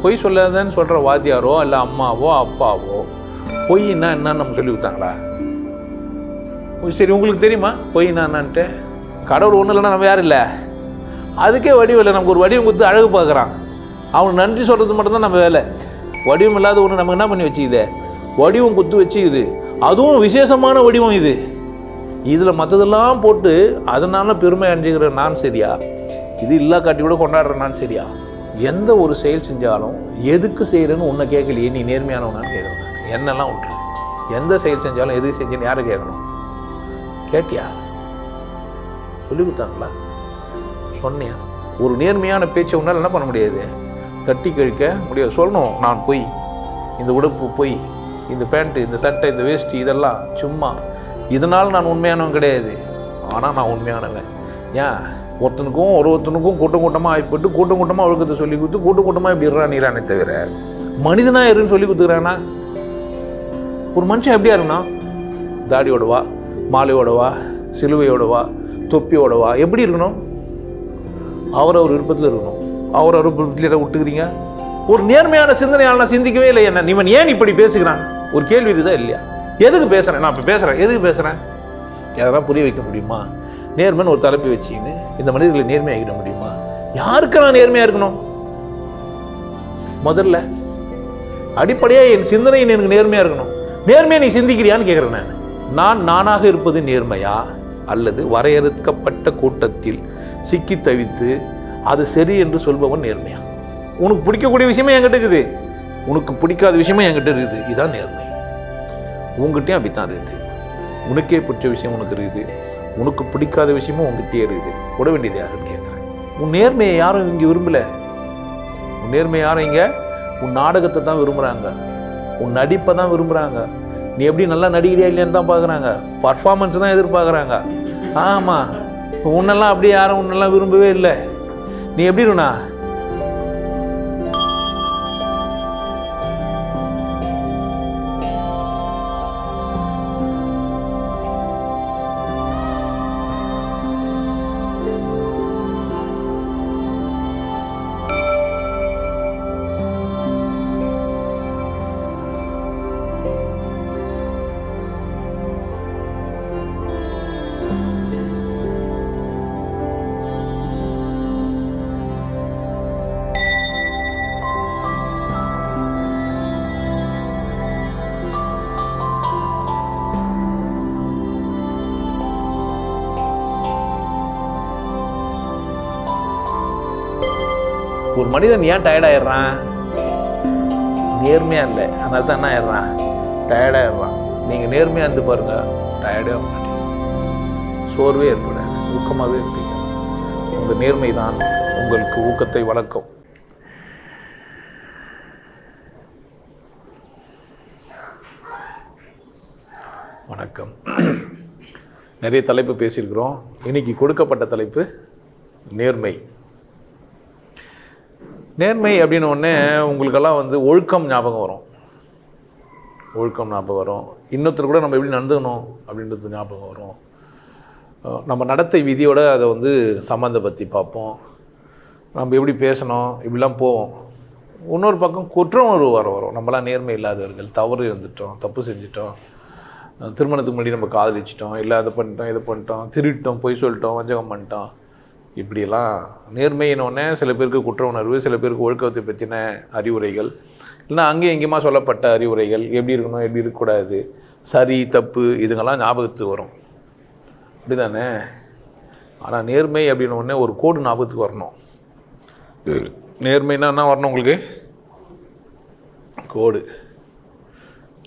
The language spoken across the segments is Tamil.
பொய் சொல்லாதன்னு சொல்கிற வாத்தியாரோ இல்லை அம்மாவோ அப்பாவோ பொய்னா என்னன்னு நம்ம சொல்லி கொடுத்தாங்களா? சரி, உங்களுக்கு தெரியுமா பொய்னா என்னான்ட்டு? கடவுள் ஒன்றும் இல்லைன்னா நம்ம யாரும் இல்லை. அதுக்கே வடிவம் இல்லை. நமக்கு ஒரு வடிவம் கொடுத்து அழகு பார்க்குறான். அவனுக்கு நன்றி சொல்கிறது மட்டும்தான் நம்ம வேலை. வடிவம் இல்லாத ஒன்று நமக்கு என்ன பண்ணி வச்சுக்குது? வடிவம் கொடுத்து வச்சுக்குது. அதுவும் விசேஷமான வடிவம் இது. இதில் மற்றதெல்லாம் போட்டு அதனால பெருமை அடைஞ்சிக்கிற நான் சரியா? இது இல்லா காட்டி கூட கொண்டாடுற நான் சரியா? எந்த ஒரு செயல் செஞ்சாலும் எதுக்கு செய்கிறேன்னு உன்னை கேட்கலையே, நீ நேர்மையானவனான்னு கேட்குறேன். என்னெல்லாம் விட்டுரு. எந்த செயல் செஞ்சாலும் எதுக்கு செஞ்சேன்னு யாரை கேட்கணும்? கேட்டியா? சொல்லி கொடுத்தாங்களா? சொன்னியா? ஒரு நேர்மையான பேச்சை உன்னால் என்ன பண்ண முடியாது? தட்டி கழிக்க முடியாது. சொல்லணும், நான் பொய், இந்த உடுப்பு பொய், இந்த பேண்ட்டு, இந்த சட்டை, இந்த வேஷ்டி இதெல்லாம் சும்மா, இதனால் நான் உண்மையானவன் கிடையாது. ஆனால் நான் உண்மையானவன். ஏன்? ஒருத்தனுக்கும் கூட்டம் கூட்டமாக ஆகிப்பட்டு கூட்டம் கூட்டமாக ஒழுக்கத்தை சொல்லி கொடுத்து கூட்டம் கூட்டமாக இப்படி நீரானே தவிர மனிதனாக இருன்னு சொல்லி கொடுத்துக்கிறானா? ஒரு மனுஷன் எப்படியா இருக்குன்னா, தாடியோடவா, மாலையோடவா, சிலுவையோடவா, தொப்பியோடவா, எப்படி இருக்கணும்? அவர் விருப்பத்தில் இருக்கணும். அவர் விருப்பத்தில் விட்டுக்கிறீங்க. ஒரு நேர்மையான சிந்தனையாளனா சிந்திக்கவே இல்லை. என்ன நீவன் ஏன் இப்படி பேசுகிறான்? ஒரு கேள்வி இதுதான் இல்லையா? எதுக்கு பேசுகிறேன்? நான் இப்போ பேசுகிறேன், எதுக்கு பேசுகிறேன்? எதெல்லாம் புரிய வைக்க முடியுமா? நேர்மைன்னு ஒரு தலைப்பை வச்சுக்கின்னு இந்த மனிதர்களை நேர்மையாகிட முடியுமா? யாருக்கு நான் நேர்மையாக இருக்கணும்? முதல்ல அடிப்படையாக என் சிந்தனை எனக்கு நேர்மையாக இருக்கணும். நேர்மையாக நீ சிந்திக்கிறியான்னு கேட்குறேன். நானாக இருப்பது நேர்மையா, அல்லது வரையறுக்கப்பட்ட கூட்டத்தில் சிக்கி தவித்து அது சரி என்று சொல்பவன் நேர்மையா? உனக்கு பிடிக்கக்கூடிய விஷயமே என்கிட்ட இருக்குது, உனக்கு பிடிக்காத விஷயமே என்கிட்ட இருக்குது. இதுதான் நேர்மை. உங்ககிட்டயும் அப்படித்தான் இருக்குது. உனக்கே பிடிச்ச விஷயம் உனக்கு இருக்குது, உனக்கு பிடிக்காத விஷயமும் உங்ககிட்டயே இருக்குது. விட வேண்டியது யாருன்னு கேட்குறேன். உன் நேர்மையை யாரும் இங்கே விரும்பலை. உன் நேர்மையை யாரும் இங்கே உன் நாடகத்தை தான் விரும்புகிறாங்க, உன் நடிப்பை தான் விரும்புகிறாங்க. நீ எப்படி நல்லா நடிக்கிறியா இல்லையான்னு தான் பார்க்குறாங்க. பர்ஃபார்மன்ஸ் தான் எதிர்பார்க்குறாங்க. ஆமாம், உன்னெல்லாம் அப்படியே யாரும் உன்னெல்லாம் விரும்பவே இல்லை. நீ எப்படி இருக்கணா? ஒரு மனிதன் ஏன் டயர்டாயிடுறான்? நேர்மையாக இல்லை, அதனால தான் என்ன ஆயிடுறான்? டயர்டாயிடுறான். நீங்கள் நேர்மையாக இருந்து பாருங்கள், டயர்டே ஆக மாட்டீங்க, சோர்வே ஏற்படாது, ஊக்கமாகவே இருப்பீங்க. உங்கள் நேர்மை தான் உங்களுக்கு ஊக்கத்தை வளர்க்கும். வணக்கம். நிறைய தலைப்பு பேசியிருக்கிறோம். இன்னைக்கு கொடுக்கப்பட்ட தலைப்பு நேர்மை. நேர்மை அப்படின்னு ஒன்று உங்களுக்கெல்லாம் ஒழுக்கம் ஞாபகம் வரும். ஒழுக்கம் ஞாபகம் வரும். இன்னொருத்தர் கூட நம்ம எப்படி நடந்துக்கணும் அப்படின்றது ஞாபகம் வரும். நம்ம நடத்தை விதியோடு அதை சம்மந்தப்படுத்தி பார்ப்போம். நம்ம எப்படி பேசணும் இப்படிலாம் போவோம். இன்னொரு பக்கம் குற்ற உணர்வு வரும். நம்மளாம் நேர்மை இல்லாதவர்கள், தவறு இருந்துட்டோம், தப்பு செஞ்சிட்டோம், திருமணத்துக்கு முன்னாடி நம்ம காதலிச்சிட்டோம், இல்லை அதை பண்ணிட்டோம், இதை பண்ணிட்டோம், திருட்டோம், பொய் சொல்லிட்டோம், வஞ்சகம் பண்ணிட்டோம். இப்படியெல்லாம் நேர்மையினோடனே சில பேருக்கு குற்ற உணர்வு, சில பேருக்கு ஒழுக்கத்தை பற்றின அறிவுரைகள், இல்லைனா அங்கேயும் இங்கேயுமா சொல்லப்பட்ட அறிவுரைகள், எப்படி இருக்கணும், எப்படி இருக்கக்கூடாது, சரி தப்பு, இதுங்கெல்லாம் ஞாபகத்துக்கு வரும். அப்படி தானே? ஆனால் நேர்மை அப்படின்னு ஒன்றே ஒரு கோடு ஞாபகத்துக்கு வரணும். நேர்மைன்னா என்ன வரணும் உங்களுக்கு? கோடு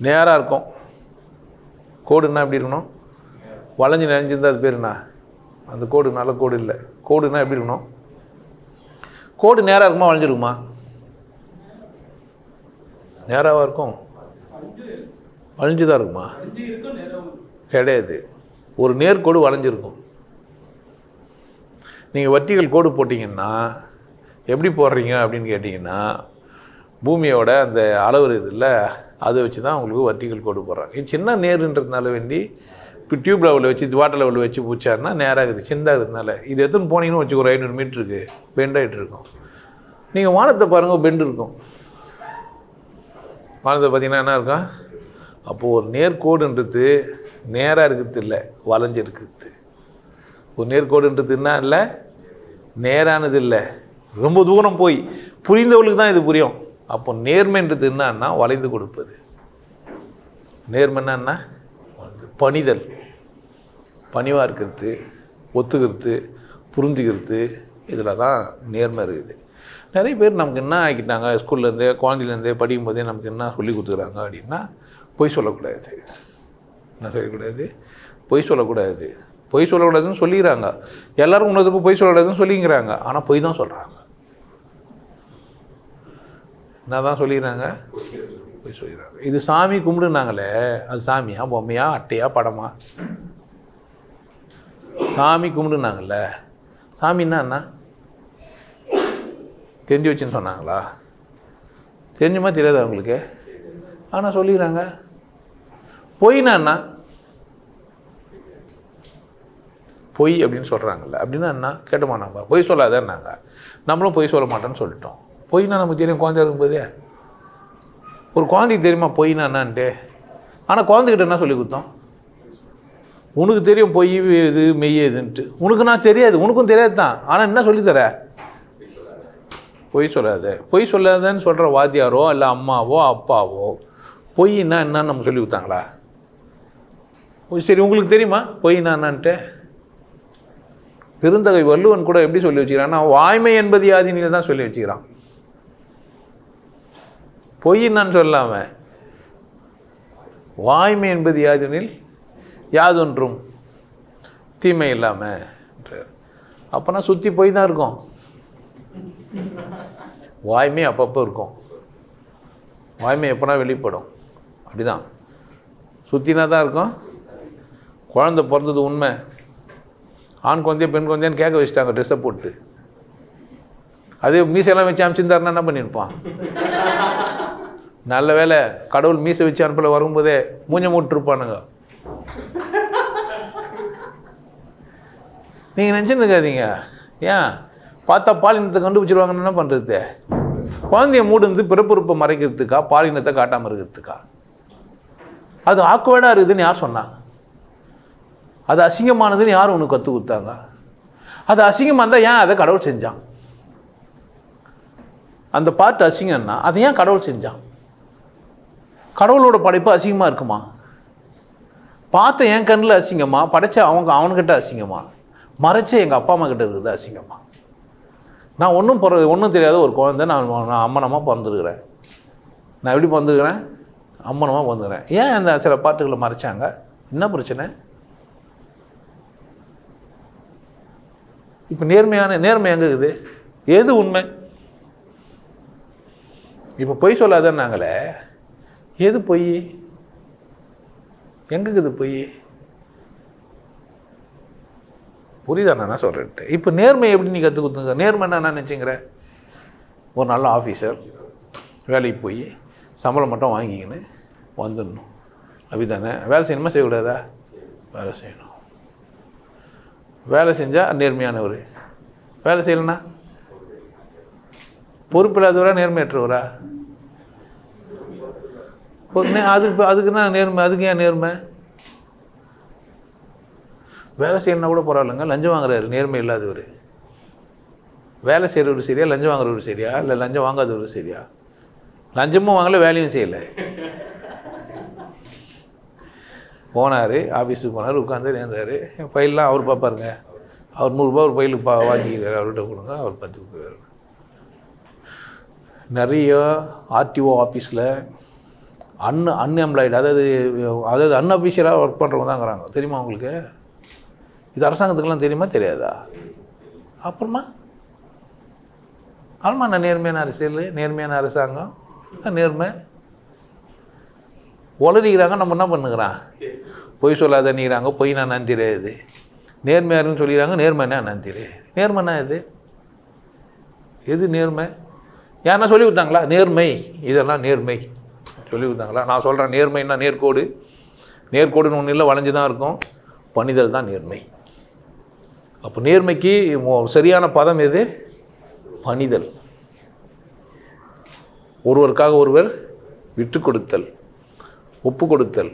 நேராக இருக்கும். கோடுன்னா எப்படி இருக்கணும்? வளைஞ்சு நினைஞ்சிருந்தால் அது பேர் என்ன? அந்த கோடு நல்ல கோடு இல்லை. கோடுன்னா எப்படி இருக்கணும்? கோடு நேராக இருக்குமா வளைஞ்சிருக்குமா? நேராக இருக்கும், வளைஞ்சு தான் இருக்குமா? கிடையாது. ஒரு நேர்கோடு வளைஞ்சிருக்கும். நீங்கள் வர்டிகல் கோடு போட்டிங்கன்னா எப்படி போடுறீங்க அப்படின்னு கேட்டிங்கன்னா, பூமியோட அந்த அளவு இதில் அதை வச்சு தான் உங்களுக்கு வர்டிகல் கோடு போடுறாங்க. இது சின்ன நேருன்றதுனால வேண்டி இப்போ டியூப் லெவலில் வச்சு வாட்டர் லெவலில் வச்சு பூச்சாருன்னா நேராக இருக்குது. சின்னதாக இருக்கிறதுனால இது எத்தனை போனீங்கன்னு வச்சு ஒரு 500 மீட்டருக்கு பெண்ட் ஆகிட்டு இருக்கும். நீங்கள் வானத்தை பாருங்கள், பெண்டு இருக்கும். வாழ்ந்தது பார்த்திங்கன்னா என்ன இருக்கும்? அப்போது ஒரு நேர்கோடுன்றது நேராக இருக்கிறது இல்லை, வளைஞ்சிருக்குது. ஒரு நேர்கோடுன்றது என்ன இல்லை, நேரானது இல்லை, ரொம்ப தூரம் போய் புரிந்தவர்களுக்கு தான் இது புரியும். அப்போ நேர்மைன்றது என்னன்னா வளைந்து கொடுப்பது. நேர்மை என்னன்னா பணிதல், பணிவாக இருக்கிறது, ஒத்துக்கிறது, புரிஞ்சுக்கிறது, இதில் தான் நேர்மை இருக்குது. நிறைய பேர் நமக்கு என்ன ஆக்கிட்டாங்க, ஸ்கூல்லேருந்தே குழந்தையிலேருந்தே படிக்கும்போதே நமக்கு என்ன சொல்லி கொடுத்துக்குறாங்க அப்படின்னா, பொய் சொல்லக்கூடாது. என்ன சொல்லக்கூடாது? பொய் சொல்லக்கூடாது. பொய் சொல்லக்கூடாதுன்னு சொல்லிக்கிறாங்க. எல்லோரும் உன்னதுக்கு பொய் சொல்லக்கூடாதுன்னு சொல்லிக்கிறாங்க. ஆனால் பொய் தான் சொல்கிறாங்க. என்ன தான் சொல்லிக்கிறாங்க? பொய் சொல்லிக்கிறாங்க. இது சாமி கும்பிடுனாங்களே, அது சாமியா, பொம்மையா, அட்டையா, படமா? சாமி கும்பிடுனாங்கல்ல, சாமின்னா என்ன? தெரிஞ்சு வச்சுன்னு சொன்னாங்களா? தெரிஞ்சுமா தெரியாது அவங்களுக்கு? ஆனால் சொல்லிக்கிறாங்க. பொய்னா என்ன? பொய் அப்படின்னு சொல்கிறாங்கல்ல, அப்படின்னா என்ன? கேட்டோமா நம்ம? பொய் சொல்லாதேன்னாங்க, நம்மளும் பொய் சொல்ல மாட்டோன்னு சொல்லிட்டோம். பொய்னா நமக்கு தெரியும். குழந்தை இருக்கும்போதே ஒரு குழந்தைக்கு தெரியுமா பொய்னா என்னான்ட்டு? ஆனால் குழந்தைகிட்ட என்ன சொல்லி கொடுத்தோம்? உனக்கு தெரியும் பொய் இது மெய் எதுன்ட்டு. உனக்கு நான் தெரியாது, உனக்கும் தெரியாது தான். ஆனால் என்ன சொல்லித்தர? பொய் சொல்லாத. பொய் சொல்லாதன்னு சொல்கிற வாத்தியாரோ இல்லை அம்மாவோ அப்பாவோ பொய்னா என்னன்னு நம்ம சொல்லி கொடுத்தாங்களா? சரி, உங்களுக்கு தெரியுமா பொய்னா என்னான்ட்டு? பெருந்தகை வள்ளுவன் கூட எப்படி சொல்லி வச்சுக்கிறான்னா, வாய்மை என்பது யாதினில் தான் சொல்லி வச்சுக்கிறான். பொய் என்னான்னு சொல்லாமல் வாய்மை என்பது யாதெனில் யாதொன்றும் தீமை இல்லாமல். அப்போனா சுற்றி போய் தான் இருக்கும். வாய்மை அப்பப்போ இருக்கும். வாய்மை எப்போனா வெளிப்படும். அப்படி தான் சுற்றினா தான் இருக்கும். குழந்தை பிறந்தது உண்மை. ஆண் குழந்தைய பெண் குழந்தையான்னு கேட்க வச்சுட்டாங்க ட்ரெஸ்ஸை போட்டு. அதே மீசையெல்லாம் வச்சு அனுப்பிச்சிருந்தாருன்னா என்ன பண்ணியிருப்பான்? நல்ல வேலை கடவுள் மீசை வச்சு அனுப்பல, வரும்போதே மூஞ்ச மூட்டுருப்பானுங்க. நீங்கள் நினச்சின்னு இருக்காதீங்க. ஏன் பார்த்தா பாலினத்தை கண்டுபிடிச்சிருவாங்கன்னு என்ன பண்ணுறது? குழந்தைய மூடுந்து பிறப்புறுப்பை மறைக்கிறதுக்கா, பாலினத்தை காட்டாமல் இருக்கிறதுக்கா? அது ஆக்வர்டாக இருக்குதுன்னு யார் சொன்னாங்க? அது அசிங்கமானதுன்னு யார் உனக்கு கற்றுக் கொடுத்தாங்க? அது அசிங்கமாக இருந்தால் ஏன் அதை கடவுள் செஞ்சான்? அந்த பாட்டு அசிங்கம்னா அதை ஏன் கடவுள் செஞ்சான்? கடவுளோட படைப்பு அசிங்கமாக இருக்குமா? பார்த்த என் கண்ணில் அசிங்கமா? படைச்ச அவனுக்கிட்ட அசிங்கமா? மறைச்ச எங்கள் அப்பா அம்மா கிட்ட இருக்குது அசிங்கமா? நான் ஒன்றும் தெரியாத ஒரு குழந்தை. நான் அம்மனமாக பிறந்துருக்கிறேன். நான் எப்படி பிறந்துருக்கிறேன்? அம்மனமாக பிறந்துக்கிறேன். ஏன் அந்த சில பாட்டுகளை மறைச்சாங்க? என்ன பிரச்சனை? இப்போ நேர்மை எங்கே இருக்குது? எது உண்மை? இப்போ பொய் சொல்லாதன்னாங்களே, எது பொய்? எங்கே இருக்குது பொய்? புரியுதா நான் சொல்கிறேன்ட்டு? இப்போ நேர்மை எப்படி நீ கற்றுக் கொடுத்துங்க? நேர்மை என்ன நினச்சிங்கிற? ஒரு நல்ல ஆஃபீஸர் வேலைக்கு போய் சம்பளம் மட்டும் வாங்கிக்கின்னு வந்துடணும், அப்படி தானே? வேலை செய்யணுமா செய்யக்கூடாதா? வேலை செய்யணும். வேலை செஞ்சால் நேர்மையானவர். வேலை செய்யலைன்னா பொறுப்பில்லாதவரா நேர்மையற்றவரா? அதுக்குன்னா நேர்மை. அதுக்கு ஏன் நேர்மை? வேலை செய்யணுன்னா கூட பரவாயில்லைங்க, லஞ்சம் வாங்குறாரு நேர்மை இல்லாதவர். வேலை செய்கிறவர் சரியா, லஞ்சம் வாங்குறவர் சரியா? இல்லை லஞ்சம் வாங்காதவர் சரியா? லஞ்சமும் வாங்கலை, வேலையும் செய்யலை. போனார், ஆஃபீஸுக்கு போனார், உட்காந்து நேர்ந்தார். ஃபைல்லாம் அவர் பார்ப்பாருங்க. அவர் 100 ரூபா ஒரு ஃபைலுக்கு வாங்கிக்கிறார், அவர்கிட்ட கொடுங்க, அவர் 10 கொடுக்குறாரு. நிறைய ஆர்டிஓ ஆஃபீஸில் அன்எம்ப்ளாய்டு, அதாவது அன்அஃபிஷியலாக ஒர்க் பண்ணுறவங்க தான் இருக்கிறாங்க. தெரியுமா உங்களுக்கு? இது அரசாங்கத்துக்கெல்லாம் தெரியுமா தெரியாதா? அப்புறமா ஆல்மா நான் நேர்மையான அரசியல், நேர்மையான அரசாங்கம், நேர்மை உளறிக்கிறாங்க. நம்ம என்ன பண்ணுகிறான்? பொய் சொல்லாத நீங்கிறாங்க. பொய் நான் நந்திரேது. நேர்மையாருன்னு சொல்லிக்கிறாங்க. நேர்மைன்னா நந்திரே. நேர்மைன்னா எது நேர்மை? யாருன்னா சொல்லி கொடுத்தாங்களா? நேர்மை இதெல்லாம் நேர்மை சொல்லி கொடுத்தாங்களா? நான் சொல்கிறேன், நேர்மைன்னா நேர்கோடு. நேர்கோடுன்னு ஒன்றும் இல்லை, வளைஞ்சு தான் இருக்கும். பணிதல் தான் நேர்மை. அப்போ நேர்மைக்கு சரியான பதம் எது? பணிதல். ஒருவருக்காக ஒருவர் விட்டு கொடுத்தல், ஒப்பு கொடுத்தல்,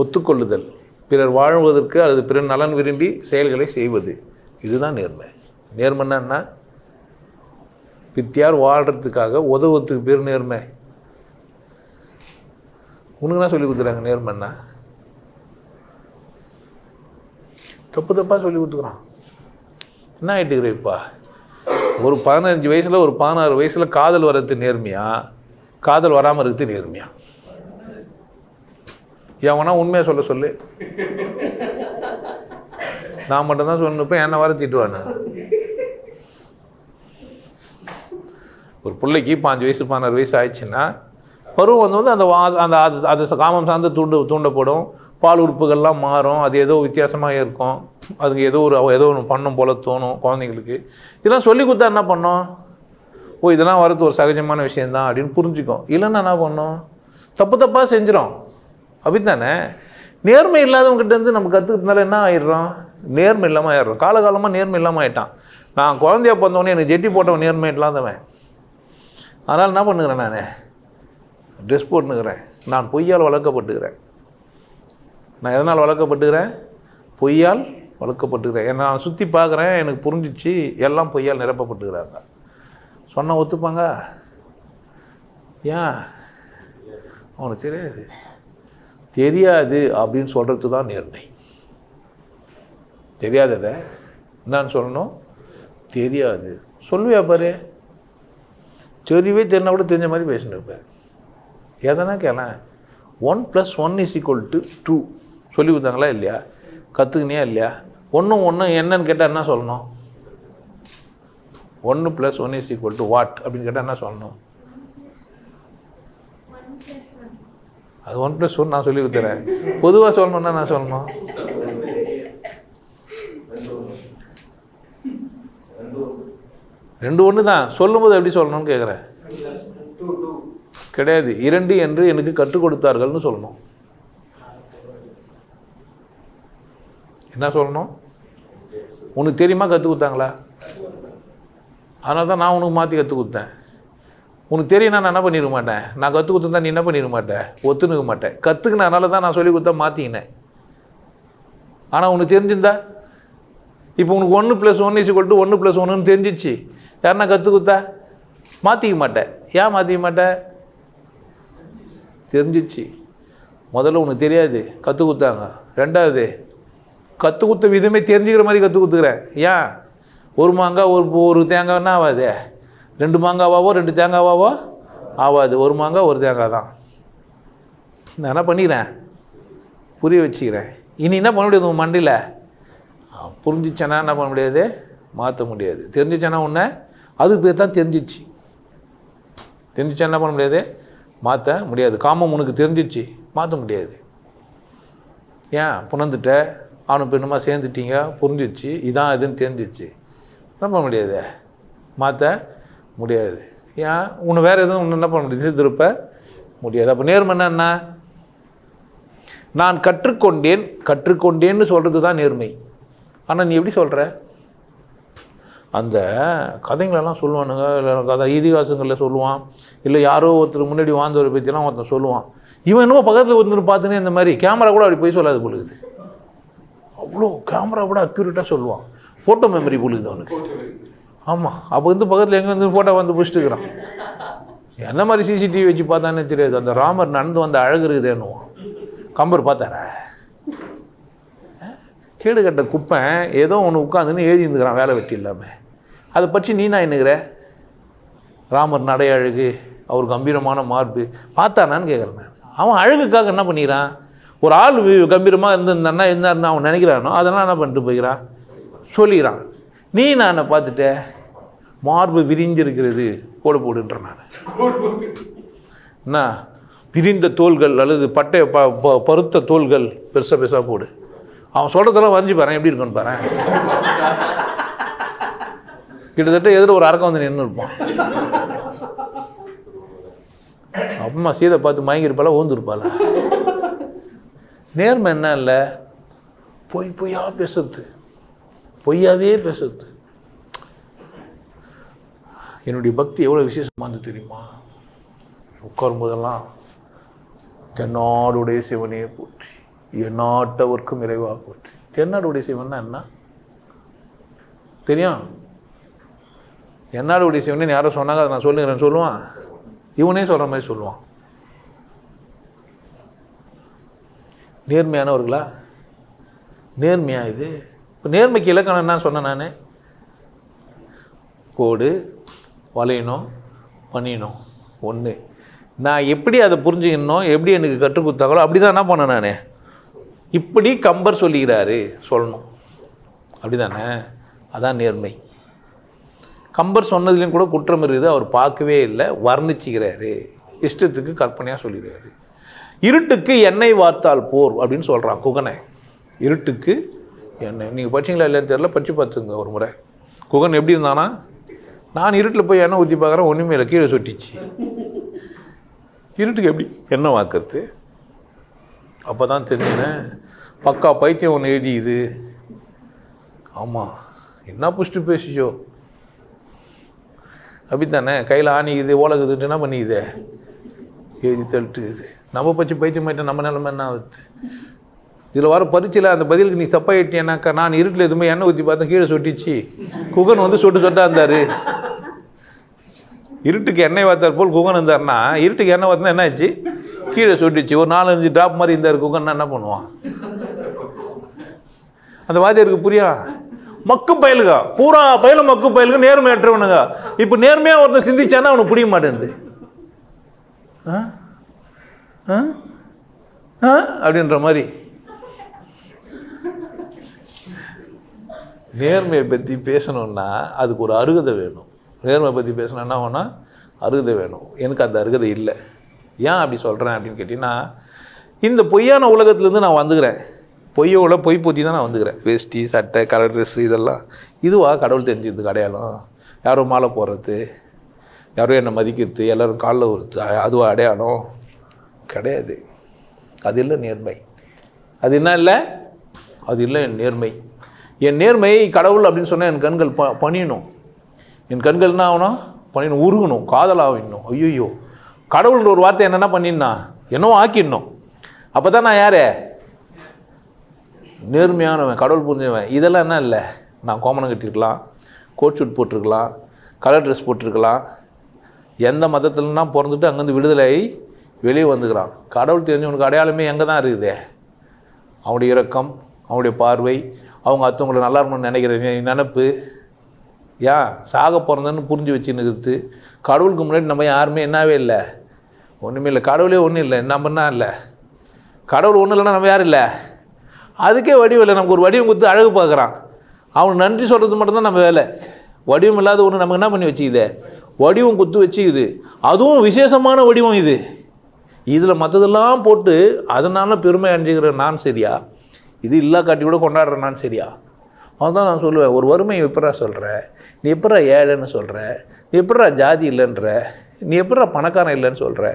ஒத்துக்கொள்ளுதல், பிறர் வாழ்வதற்கு அல்லது பிறர் நலன் விரும்பி செயல்களை செய்வது, இதுதான் நேர்மை. நேர்மைன்னா என்ன? பித்தியார் வாழ்கிறதுக்காக உதவுறதுக்கு பேர் நேர்மை. உனக்குன்னா சொல்லி கொடுத்துறாங்க நேர்மைன்னா? தப்பு தப்பாக சொல்லி கொடுத்துக்குறான். என்ன ஆகிட்டுக்கிறேப்பா? ஒரு 15 வயசில் ஒரு 16 வயசில் காதல் வர்றது நேர்மையா, காதல் வராமல் இருக்கிறது நேர்மையா? எவனா உண்மையாக சொல்ல சொல்லு. நான் மட்டும்தான் சொன்னப்போ என்னை வர திட்டுவானு. ஒரு பிள்ளைக்கு 5 வயசு 16 வயசு ஆயிடுச்சுன்னா பருவம் வந்து அந்த அந்த அது காமம் சார்ந்து தூண்டப்படும். பால் உறுப்புகள்லாம் மாறும். அது ஏதோ வித்தியாசமாக இருக்கும். அதுக்கு ஏதோ ஒன்று பண்ணும் போல் தோணும் குழந்தைங்களுக்கு. இதெல்லாம் சொல்லி கொடுத்தா என்ன பண்ணோம்? ஓ, இதெல்லாம் வரது ஒரு சகஜமான விஷயந்தான் அப்படின்னு புரிஞ்சுக்கும். இல்லைன்னா என்ன பண்ணோம்? தப்பு தப்பாக செஞ்சிடும். அப்படித்தானே? நேர்மை இல்லாதவங்ககிட்டேருந்து நம்ம கற்றுக்கிறதுனால என்ன ஆயிடுறோம்? நேர்மை இல்லாமல் ஆயிடுறோம். காலகாலமாக நேர்மை இல்லாமல் ஆகிட்டான். நான் குழந்தைய பிறந்தவொடனே எனக்கு ஜெட்டி போட்டவன் நேர்மை இல்லாதவன். அதனால் என்ன பண்ணுகிறேன்? நான் ட்ரெஸ் போட்டுனுக்கிறேன். நான் பொய்யால் வளர்க்கப்பட்டுக்கிறேன். நான் எதனால் வளர்க்கப்பட்டுக்கிறேன்? பொய்யால் வளர்க்கப்பட்டுக்கிறேன். ஏன்னா நான் சுற்றி பார்க்குறேன், எனக்கு புரிஞ்சிச்சு எல்லாம் பொய்யால் நிரப்பப்பட்டுக்கிறாங்க. சொன்னால் ஒத்துப்பாங்க? ஏன்? அவனுக்கு தெரியாது. தெரியாது அப்படின்னு சொல்கிறது தான் நேர்மை. தெரியாததை என்னான்னு சொல்லணும்? தெரியாது சொல்லுவியா பாரு. தெரியவே தெரினா கூட தெரிஞ்ச மாதிரி பேசின்னு இருப்பேன். எதனா கேளேன். 1 + 1 = 2 சொல்லி கொடுத்தாங்களா இல்லையா? கற்றுக்கினியா இல்லையா? ஒன்று என்னன்னு கேட்டால் என்ன சொல்லணும்? 1 + 1 = வாட் அப்படின்னு கேட்டால் என்ன சொல்லணும்? அது 1 + 1 நான் சொல்லி கொடுத்துறேன். பொதுவாக சொல்லணுன்னா நான் சொல்லணும். ரெண்டு ஒன்று தான். சொல்லும்போது எப்படி சொல்லணும்னு கேட்குறேன். கிடையாது. 2 என்று எனக்கு கற்றுக் கொடுத்தார்கள்னு சொல்லணும். என்ன சொல்லணும்? உனக்கு தெரியுமா கற்றுக் கொடுத்தாங்களா? அதனால தான் நான் உனக்கு மாற்றி கற்றுக் கொடுத்தேன். உனக்கு தெரியும்னா நான் என்ன பண்ணிருக்க மாட்டேன். நான் கற்றுக் கொடுத்துருந்தா நீ என்ன பண்ணிருக்க மாட்டேன்? ஒத்துணுக்க மாட்டேன். கற்றுக்கினால தான் நான் சொல்லி கொடுத்தா மாற்றிக்கினேன். ஆனால் உனக்கு தெரிஞ்சிருந்தா இப்போ உனக்கு 1 + 1 = 1 + 1ன்னு தெரிஞ்சிச்சு. யாருன்னா கற்றுக் கொடுத்தா மாற்றிக்க மாட்டேன். ஏன் மாற்றிக்க மாட்டேன்? தெரிஞ்சிச்சு. முதல்ல உனக்கு தெரியாது, கற்றுக் கொடுத்தாங்க. ரெண்டாவது, கற்றுக் கொடுத்த விதமே தெரிஞ்சுக்கிற மாதிரி கற்றுக் கொடுத்துக்கிறேன். ஏன்? ஒரு மாங்காய் ஒரு தேங்காய்னா ஆகாது. 2 மாங்காவாவோ 2 தேங்காவாவோ ஆகாது. ஒரு மாங்காய் ஒரு தேங்காய் தான். நான் என்ன பண்ணிக்கிறேன்? புரிய வச்சுக்கிறேன். இனி என்ன பண்ண முடியாது? உங்கள் மண்டியில் புரிஞ்சிச்சேன்னா என்ன பண்ண முடியாது? மாற்ற முடியாது. தெரிஞ்சிச்சேன்னா ஒன்று அதுக்கு பேர் தான் தெரிஞ்சிச்சு. தெரிஞ்சிச்சா என்ன பண்ண முடியாது? மாற்ற முடியாது. காமம் உனக்கு தெரிஞ்சிச்சு, மாற்ற முடியாது. ஏன்? புணர்ந்துட்ட, அவனு பெண்ணுமா சேர்ந்துட்டீங்க, புரிஞ்சிச்சு, இதான் இதுன்னு தெரிஞ்சிச்சு. என்ன பண்ண முடியாது? மாற்ற முடியாது. ஏன்? உன்னை வேறு எதுவும் ஒன்று என்ன பண்ண முடியாது? திருப்ப முடியாது. அப்போ நேர்மைன்னா என்ன? நான் கற்றுக்கொண்டேன்னு சொல்கிறது தான் நேர்மை. ஆனால் நீ எப்படி சொல்கிற? அந்த கதைங்களெல்லாம் சொல்லுவானுங்க, இல்லை கதை இதிகாசங்களில் சொல்லுவான், இல்லை யாரோ ஒருத்தர் முன்னாடி வாழ்ந்தவரை பற்றிலாம் ஒருத்தர் சொல்லுவான். இவன் இன்னும் பக்கத்தில் ஒருத்தர் பார்த்துனே இந்த மாதிரி கேமரா கூட அப்படி போய் சொல்லாது பொழுது. அவ்வளோ கேமரா கூட அக்யூரேட்டாக சொல்லுவான். ஃபோட்டோ மெமரி பொழுது அவனுக்கு. ஆமாம். அப்போ வந்து பக்கத்தில் எங்கே வந்து ஃபோட்டோ வந்து பிடிச்சிட்டுக்கிறான். என்ன மாதிரி சிசிடிவி வச்சு பார்த்தானே தெரியாது. அந்த ராமர் நடந்து வந்த அழகு இருக்குதேன்னுவான். கம்பர் பார்த்தாரா? கேடு கட்ட குப்பை ஏதோ ஒன்று உட்காந்துன்னு எழுதி இருந்துக்கிறான் வேலை வெட்டி இல்லாமல். அதை பற்றி நீ நான் என்னங்கிற? ராமர் நடை அழகு, அவர் கம்பீரமான மார்பு பார்த்தானான்னு கேட்குறேன் நான். அவன் அழகுக்காக என்ன பண்ணிக்கிறான்? ஒரு ஆள் கம்பீரமாக இருந்தாருன்னு அவன் நினைக்கிறானோ அதெல்லாம் என்ன பண்ணிட்டு போய்கிறான், சொல்லிக்கிறான். நீ நான் பார்த்துட்ட மார்பு விரிஞ்சிருக்கிறது போடுன்ற நான் என்ன விரிந்த தோள்கள் அல்லது பட்டை பருத்த தோள்கள் பெருசாக போடு. அவன் சொல்கிறதெல்லாம் வரைஞ்சி பாரு எப்படி இருக்குன்னு பாரு. கிட்டத்தட்ட எதிர ஒரு அரக்கம் வந்து நின்று இருப்பான். அம்மா சீதை பார்த்து மயங்கிருப்பாளா, ஊந்துருப்பாளா? நேர்மை என்ன இல்லை, பொய்யா பேசுறது, பொய்யாவே பேசுறது. என்னுடைய பக்தி எவ்வளோ விசேஷமாக இருந்து தெரியுமா? உட்காரும் போதெல்லாம் தென்னாடுடைய சிவனே போற்றி, எந்நாட்டவர்க்கும் இறைவா போற்றி. தென்னாடுடைய சிவன்னா என்ன தெரியும்? தென்னாடுடைய சிவனே யாரோ சொன்னாங்க, அதை நான் சொல்லுங்கிறேன்னு சொல்லுவான். இவனே சொல்கிற மாதிரி சொல்லுவான். நேர்மையானவர்களா? நேர்மையா இது? இப்போ நேர்மைக்கு இலக்கணம் என்ன சொன்னேன் நான்? கோடு வளையணும், பண்ணிடணும். ஒன்று, நான் எப்படி அதை புரிஞ்சுக்கணும், எப்படி எனக்கு கற்றுக் கொடுத்தாங்களோ அப்படி தான் என்ன பண்ணேன் நான். இப்படி கம்பர் சொல்லுகிறாரு சொல்லணும், அப்படி தானே? அதான் நேர்மை. கம்பர் சொன்னதுலேயும் கூட குற்றம் இருக்குது. அவர் பார்க்கவே இல்லை, வர்ணிச்சுக்கிறாரு, இஷ்டத்துக்கு கற்பனையாக சொல்லிடுறாரு. இருட்டுக்கு எண்ணெய் வார்த்தால் போர் அப்படின்னு சொல்கிறான் குகனை. இருட்டுக்கு எண்ணெய், நீங்கள் படிச்சிங்களா இல்லைன்னு தெரியல, படித்து பார்த்துங்க ஒரு முறை. குகன் எப்படி இருந்தானா, நான் இருட்டில் போய் எண்ணெய் ஊற்றி பார்க்குறேன், ஒன்றுமே இல்லை, கீழே சொட்டிச்சு. இருட்டுக்கு எப்படி எண்ணெய் வாக்குறது? அப்போ தான் தெரிஞ்சுனேன், பக்கா பைத்தியம் ஒன்று எழுதியுது. ஆமாம், என்ன புஷ்ட்டு பேசிச்சோ அப்படி தானே. கையில் ஆணிக்குது, ஓலகுதுன்ட்டு என்ன பண்ணிக்குது, எழுதி தள்ளிட்டுக்குது. நம்ம பச்சு பைத்தியமாயிட்டேன், நம்ம நிலமை என்ன ஆகுது? இதில் வர பரீட்சையில் அந்த பதிலுக்கு நீ தப்பாக ஏட்டியனாக்கா, நான் இருட்டில் எதுவுமே எண்ணெய் ஊற்றி பார்த்தேன், கீழே சொட்டிச்சு. குகன் வந்து சொட்டு சொட்டாக இருந்தார். இருட்டுக்கு எண்ணெய் வார்த்தார் போல் குகன் இருந்தார்னா, இருட்டுக்கு எண்ணெய் வார்த்தா என்ன ஆச்சு, கீழே சொட்டிச்சு. ஒரு 4-5 ட்ராப் மாதிரி இருந்தார் குகன்னா என்ன பண்ணுவான்? அந்த வாத்தியாருக்கு புரியா? மக்கு பயலுக, பூரா பயலும் மக்கு பயலுக, நேர்மையற்றவனுங்க. இப்போ நேர்மையாக ஒருத்தர் சிந்திச்சானா அவனுக்கு புரிய மாட்டேங்குது. அப்படின்ற மாதிரி நேர்மையை பற்றி பேசணுன்னா அதுக்கு ஒரு அருகதை வேணும். நேர்மையை பற்றி பேசணும் என்ன வேணா, அருகதை வேணும். எனக்கு அந்த அருகதை இல்லை. ஏன் அப்படி சொல்கிறேன் அப்படின்னு கேட்டிங்கன்னா, இந்த பொய்யான உலகத்துலேருந்து நான் வந்துக்கிறேன். பொய்யோட பொய் பொத்தி தான் நான் வந்துக்கிறேன். வேஷ்டி, சட்டை, கலர் ட்ரெஸ்ஸு இதெல்லாம் இதுவா கடவுள் தெரிஞ்சதுக்கு அடையாளம்? யாரோ மாலை போடுறது, யாரோ என்னை மதிக்கிறது, எல்லோரும் காலில் வருது, அதுவா அடையாளம்? கிடையாது. அது இல்லை நேர்மை. அது என்ன இல்லை? அது இல்லை என் நேர்மை. என் நேர்மை கடவுள் அப்படின்னு சொன்னால் என் கண்கள் பணியணும். என் கண்கள் என்ன ஆகணும்? பணியணும், உருகணும், காதலாகணும். ஐயோ, கடவுள்ன்ற ஒரு வார்த்தை என்னென்ன பண்ணிடனா என்னவோ ஆக்கிடணும். அப்போ தான் நான் யார்? நேர்மையானவன், கடவுள் புரிஞ்சவன். இதெல்லாம் என்ன இல்லை? நான் கோமணம் கட்டியிருக்கலாம், கோட் ஷூட் போட்டிருக்கலாம், கலர் ட்ரெஸ் போட்டிருக்கலாம், எந்த மதத்துலன்னா பிறந்துட்டு அங்கேருந்து விடுதலை வெளியே வந்துக்கிறான். கடவுள் தெரிஞ்சவனுக்கு அடையாளமே எங்கே தான் இருக்குது? அவனுடைய இரக்கம், அவனுடைய பார்வை, அவங்க அடுத்தவங்களை நல்லா இருக்கணும்னு நினைக்கிற நினப்பு. ஏன் சாக பிறந்தன்னு புரிஞ்சு வச்சுன்னுக்குது. கடவுளுக்கு முன்னாடி நம்ம யாருமே என்னவே இல்லை, ஒன்றுமே இல்லை. கடவுளே ஒன்றும் இல்லை, நம்மன்னா இல்லை. கடவுள் ஒன்றும் இல்லைன்னா நம்ம யாரும் இல்லை. அதுக்கே வடிவம் இல்லை. நமக்கு ஒரு வடிவம் கொடுத்து அழகு பார்க்குறான். அவனுக்கு நன்றி சொல்கிறது மட்டும்தான் நம்ம வேலை. வடிவம் இல்லாத ஒன்று நமக்கு என்ன பண்ணி வச்சுக்குது? வடிவம் குத்து வச்சுக்குது. அதுவும் விசேஷமான வடிவம் இது. இதில் மற்றதெல்லாம் போட்டு அதனால பெருமை அடைஞ்சிக்கிற நான் சரியா? இது இல்லா காட்டி கூட கொண்டாடுற நான் சரியா? அதுதான் நான் சொல்லுவேன். ஒரு வறுமையை எப்படா சொல்கிற? நீ எப்படா ஏழைன்னு சொல்கிற? நீ எப்படா ஜாதி இல்லைன்ற? நீ எப்படா பணக்காரன் இல்லைன்னு சொல்கிற?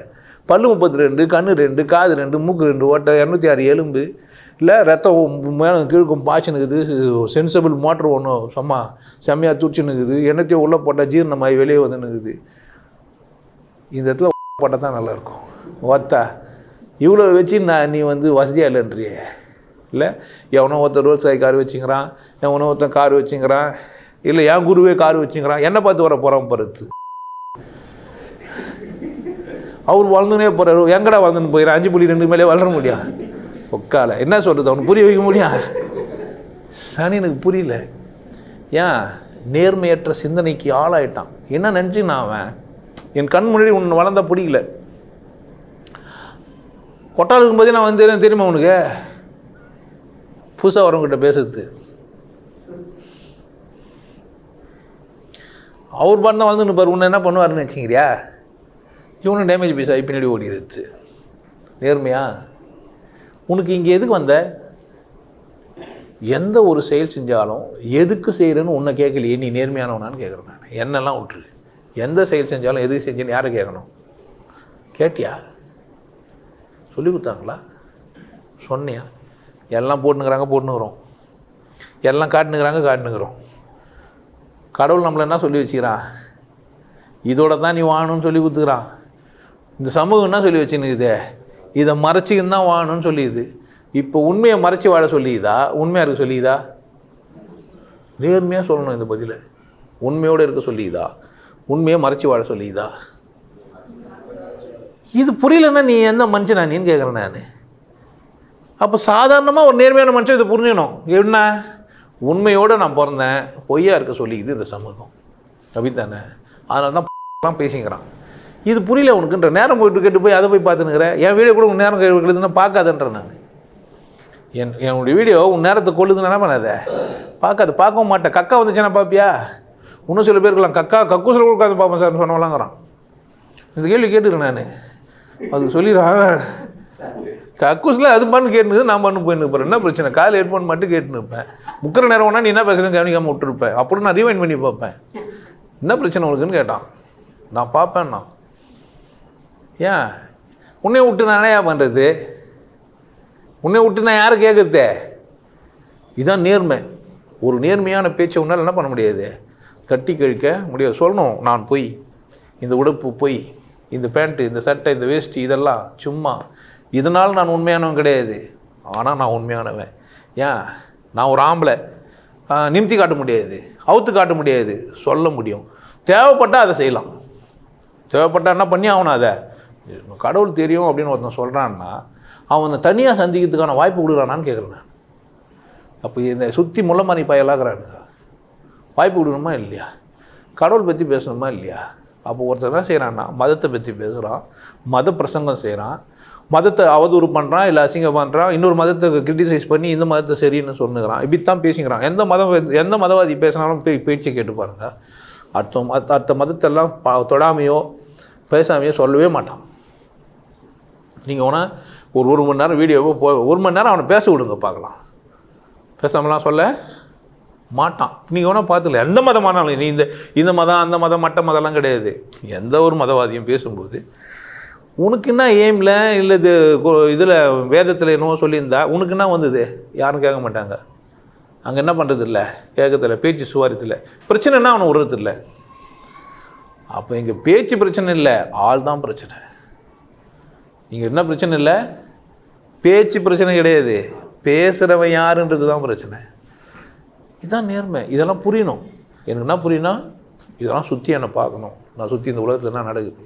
பல்லு 32, கண்ணு 2, காது 2, மூக்கு 2, ஓட்டை 206 எலும்பு இல்லை, ரத்தம் மேலே கீழ்க்கும் பாய்ச்சினுக்குது, சென்சபிள் மோட்ரு ஒன்றும் செம்மையாக துடிச்சுன்னுக்குது, எண்ணத்தையும் உள்ளே போட்டால் ஜீரணமாகி வெளியே வந்துன்னுக்குது. இந்த இடத்துல போட்டால் தான் நல்லாயிருக்கும். ஓத்தா இவ்வளோ வச்சு நீ வந்து வசதியாக இல்லைன்றியே. இல்லை, எவனோ ஒருத்தர் ரோல்ஸ் ராய் கார் வச்சுங்கிறான், எவனோ ஒருத்தன் கார் வச்சுங்கிறான், இல்லை என் குருவே கார் வச்சுங்கிறான், என்னை பார்த்து வர போகிறான் பருத்து. அவர் வளர்ந்துனே போகிறார். எங்கடா வளர்ந்துன்னு போயிடறான்? 5.2 மேலே வளர முடியும்? உக்கால என்ன சொல்கிறது? அவனுக்கு புரிய வைக்க முடியும்? சனி எனக்கு புரியல. ஏன் நேர்மையற்ற சிந்தனைக்கு ஆளாயிட்டான். என்ன நினச்சி நான் அவன் என் கண் முன்னாடி ஒன்று வளர்ந்தா பிடிக்கல. கொட்டால் இருக்கும்போதே நான் வந்து தெரியுமா உனக்கு புதுசாக வரவங்கிட்ட பேசுறது? அவர் பாட்டு தான் வளர்ந்துன்னு பாரு. உன்னை என்ன பண்ணுவாருன்னு வச்சுக்கிறியா? இவனும் டேமேஜ் பீஸ் ஆகி பின்னாடி ஓடிடுது. நேர்மையா? உனக்கு இங்கே எதுக்கு வந்த? எந்த ஒரு செயல் செஞ்சாலும் எதுக்கு செய்கிறேன்னு உன்னை கேட்கலையே. நீ நேர்மையானவனான்னு கேட்குறேன் நான். என்னெல்லாம் விட்டுரு. எந்த செயல் செஞ்சாலும் எதுக்கு செஞ்சேன்னு யாரை கேட்கணும்? கேட்டியா? சொல்லி கொடுத்தாங்களா? சொன்னியா? எல்லாம் போட்டுனுங்கிறோம், எல்லாம் காட்டுனுங்கிறோம். கடவுள் நம்மளை என்ன சொல்லி வச்சுக்கிறான்? இதோட தான் நீ வாழணும்னு சொல்லி கொடுத்துக்கிறான். இந்த சமூகம் என்ன சொல்லி வச்சுன்னுக்குதே? இதை மறைச்சிக்கின்னு தான் வாழணும்னு சொல்லிடுது. இப்போ உண்மையை மறைச்சி வாழ சொல்லியுதா, உண்மையாக இருக்க சொல்லியுதா? நேர்மையாக சொல்லணும் இந்த பதில். உண்மையோடு இருக்க சொல்லியுதா, உண்மையை மறைச்சி வாழ சொல்லியுதா? இது புரியலன்னா நீ எந்த மனுஷனா நீன்னு கேட்குறேன் நான். அப்போ சாதாரணமாக ஒரு நேர்மையான மனுஷன் இதை புரிஞ்சுக்கணும். என்ன, உண்மையோடு நான் பிறந்தேன், பொய்யா இருக்க சொல்லிக்குது இந்த சமூகம். அப்படித்தானே? அதனால தான் பேசிக்கிறான். இது புரியல உனக்குன்ற நேரம் போயிட்டு கேட்டு போய் அதை போய் பார்த்துனுக்கிறேன். என் வீடியோ கூட உன் நேரம் கெடுதுன்னா பார்க்காதன்றேன் நான். என்னுடைய வீடியோ உன் நேரத்தை கொள்ளுதுன்னு என்ன பண்ணாத, பார்க்காது. பார்க்கவும் மாட்டேன். கக்கா வந்துச்சுன்னா பார்ப்பியா? இன்னும் சில பேர் இருக்கலாம், கக்கூசில் கூட உட்காந்து பார்ப்பேன் சார் சொன்னவங்களாங்கிறான். இந்த கேள்வி கேட்டுக்கிறேன் நான். அதுக்கு சொல்லிடுறான், கக்கூஸில் அது பண்ணு கேட்டுனுது, நான் பண்ணு போயின்னு இருப்பேன். என்ன பிரச்சனை? காலையில் ஹெட்ஃபோன் மட்டும் கேட்டுன்னு இருப்பேன். முக்கிற நேரம் ஒன்றா நீ என்ன பேசுகிறேன்னு கவனிக்காமல் விட்டுருப்பேன். அப்புறம் நான் ரீவைண்ட் பண்ணி பார்ப்பேன். என்ன பிரச்சனை உனக்குன்னு கேட்டான். நான் பார்ப்பேன்னா, ஏன் உன்னைய விட்டு நான் ஏன் பண்ணுறது? உன்னை விட்டு நான் யாரை கேட்குறதே? இதுதான் நேர்மை. ஒரு நேர்மையான பேச்சை உன்னால் என்ன பண்ண முடியாது, தட்டி கழிக்க முடியாது. சொல்லணும், நான் பொய், இந்த உடுப்பு பொய், இந்த பேண்ட்டு, இந்த சட்டை, இந்த வேஷ்டி இதெல்லாம் சும்மா, இதனால் நான் உண்மையானவன் கிடையாது. ஆனால் நான் உண்மையானவன். ஏன், நான் ஒரு ஆம்பளை, நிமித்தி காட்ட முடியாது, அவுத்து காட்ட முடியாது, சொல்ல முடியும். தேவைப்பட்டால் அதை செய்யலாம். தேவைப்பட்டால் என்ன பண்ணி ஆகணும்? அதை கடவுள் தெரியும் அப்படின்னு ஒருத்தன் சொல்கிறான்னா அவனை தனியாக சந்திக்கிறதுக்கான வாய்ப்பு கொடுக்குறானான்னு கேட்குறேன் நான். அப்போ இந்த சுற்றி முள்ளமாரி பயலாகிறானுங்க. வாய்ப்பு கொடுக்கணுமா இல்லையா? கடவுள் பற்றி பேசணுமா இல்லையா? அப்போ ஒருத்தர் என்ன செய்கிறான்னா மதத்தை பற்றி பேசுகிறான், மத பிரசங்கம் செய்கிறான், மதத்தை அவதூறு பண்ணுறான், இல்லை அசிங்கம் பண்ணுறான், இன்னொரு மதத்தை கிரிட்டிசைஸ் பண்ணி இந்த மதத்தை சரின்னு சொன்னுக்கிறான். இப்படித்தான் பேசிக்கிறான். எந்த மதவாதி பேசினாலும் பேச்சை கேட்டு பாருங்கள். அடுத்த மதத்தெல்லாம் தொடாமையோ பேசாமையோ சொல்லவே மாட்டான். நீங்கள் வேணால் ஒரு மணி நேரம் வீடியோவோ ஒரு மணி நேரம் அவனை பேச விடுங்க பார்க்கலாம். பேசாமலாம் சொல்ல மாட்டான். நீங்கள் வேணால் பார்த்துக்கல. எந்த மதமானாலும், நீ இந்த மதம் அந்த மதம் மட்ட மதம்லாம் கிடையாது. எந்த ஒரு மதவாதியும் பேசும்போது உனக்கு என்ன எய்மில் இல்லை இதில் வேதத்தில் என்னவோ சொல்லியிருந்தா உனக்கு என்ன வந்தது யாரும் கேட்க மாட்டாங்க. அங்கே என்ன பண்ணுறது இல்லை, கேட்கறதில்ல, பேச்சு சுவாரத்தில் பிரச்சனைன்னா அவனை விடுறதில்லை. அப்போ இங்கே பேச்சு பிரச்சனை இல்லை, ஆள் தான் பிரச்சனை. இங்கே என்ன பிரச்சனை இல்லை, பேச்சு பிரச்சனை கிடையாது, பேசுகிறவன் யாருன்றது தான் பிரச்சனை. இதுதான் நேர்மை. இதெல்லாம் புரியணும். எனக்கு என்ன புரியணும், இதெல்லாம் சுற்றி என்னை பார்க்கணும். நான் சுற்றி இந்த உலகத்தில் என்ன நடக்குது,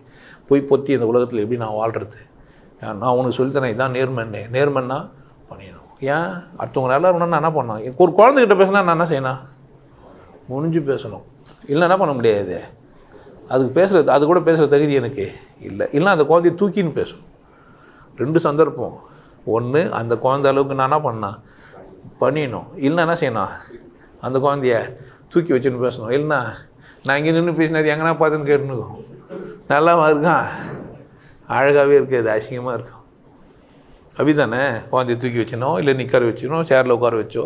போய் பொத்தி இந்த உலகத்தில் எப்படி நான் வாழ்கிறது, நான் உனக்கு சொல்லித்தரேன். இதுதான் நேர்மைன்னு. நேர்மைன்னா பண்ணிடணும். ஏன், அடுத்தவங்க நல்லா இருக்கணும்னா நான் என்ன பண்ணணும்? ஒரு குழந்தைகிட்ட பேசினா நான் என்ன செய்யணும், முடிஞ்சு பேசணும். இல்லை என்ன பண்ண முடியாது, அதுக்கு பேசுகிறது, அது கூட பேசுகிற தகுதி எனக்கு இல்லை. இல்லைனா அந்த குழந்தைய தூக்கின்னு பேசணும். 2 சந்தர்ப்பம். ஒன்று, அந்த குழந்தை அளவுக்கு நான் என்ன பண்ணேன் பண்ணிடணும். இல்லைன்னா என்ன செய்யணும், அந்த குழந்தைய தூக்கி வச்சுன்னு பேசணும். இல்லைன்னா நான் இங்கே நின்று பேசினது எங்கன்னா பார்த்துன்னு கேட்டுனுக்கும், நல்லாவா இருக்கான், அழகாகவே இருக்காது, அசிங்கமாக இருக்கும். அப்படி தானே? குழந்தைய தூக்கி வச்சினோம், இல்லை நிற்கார வச்சினோம், சேரில் உட்கார வச்சோ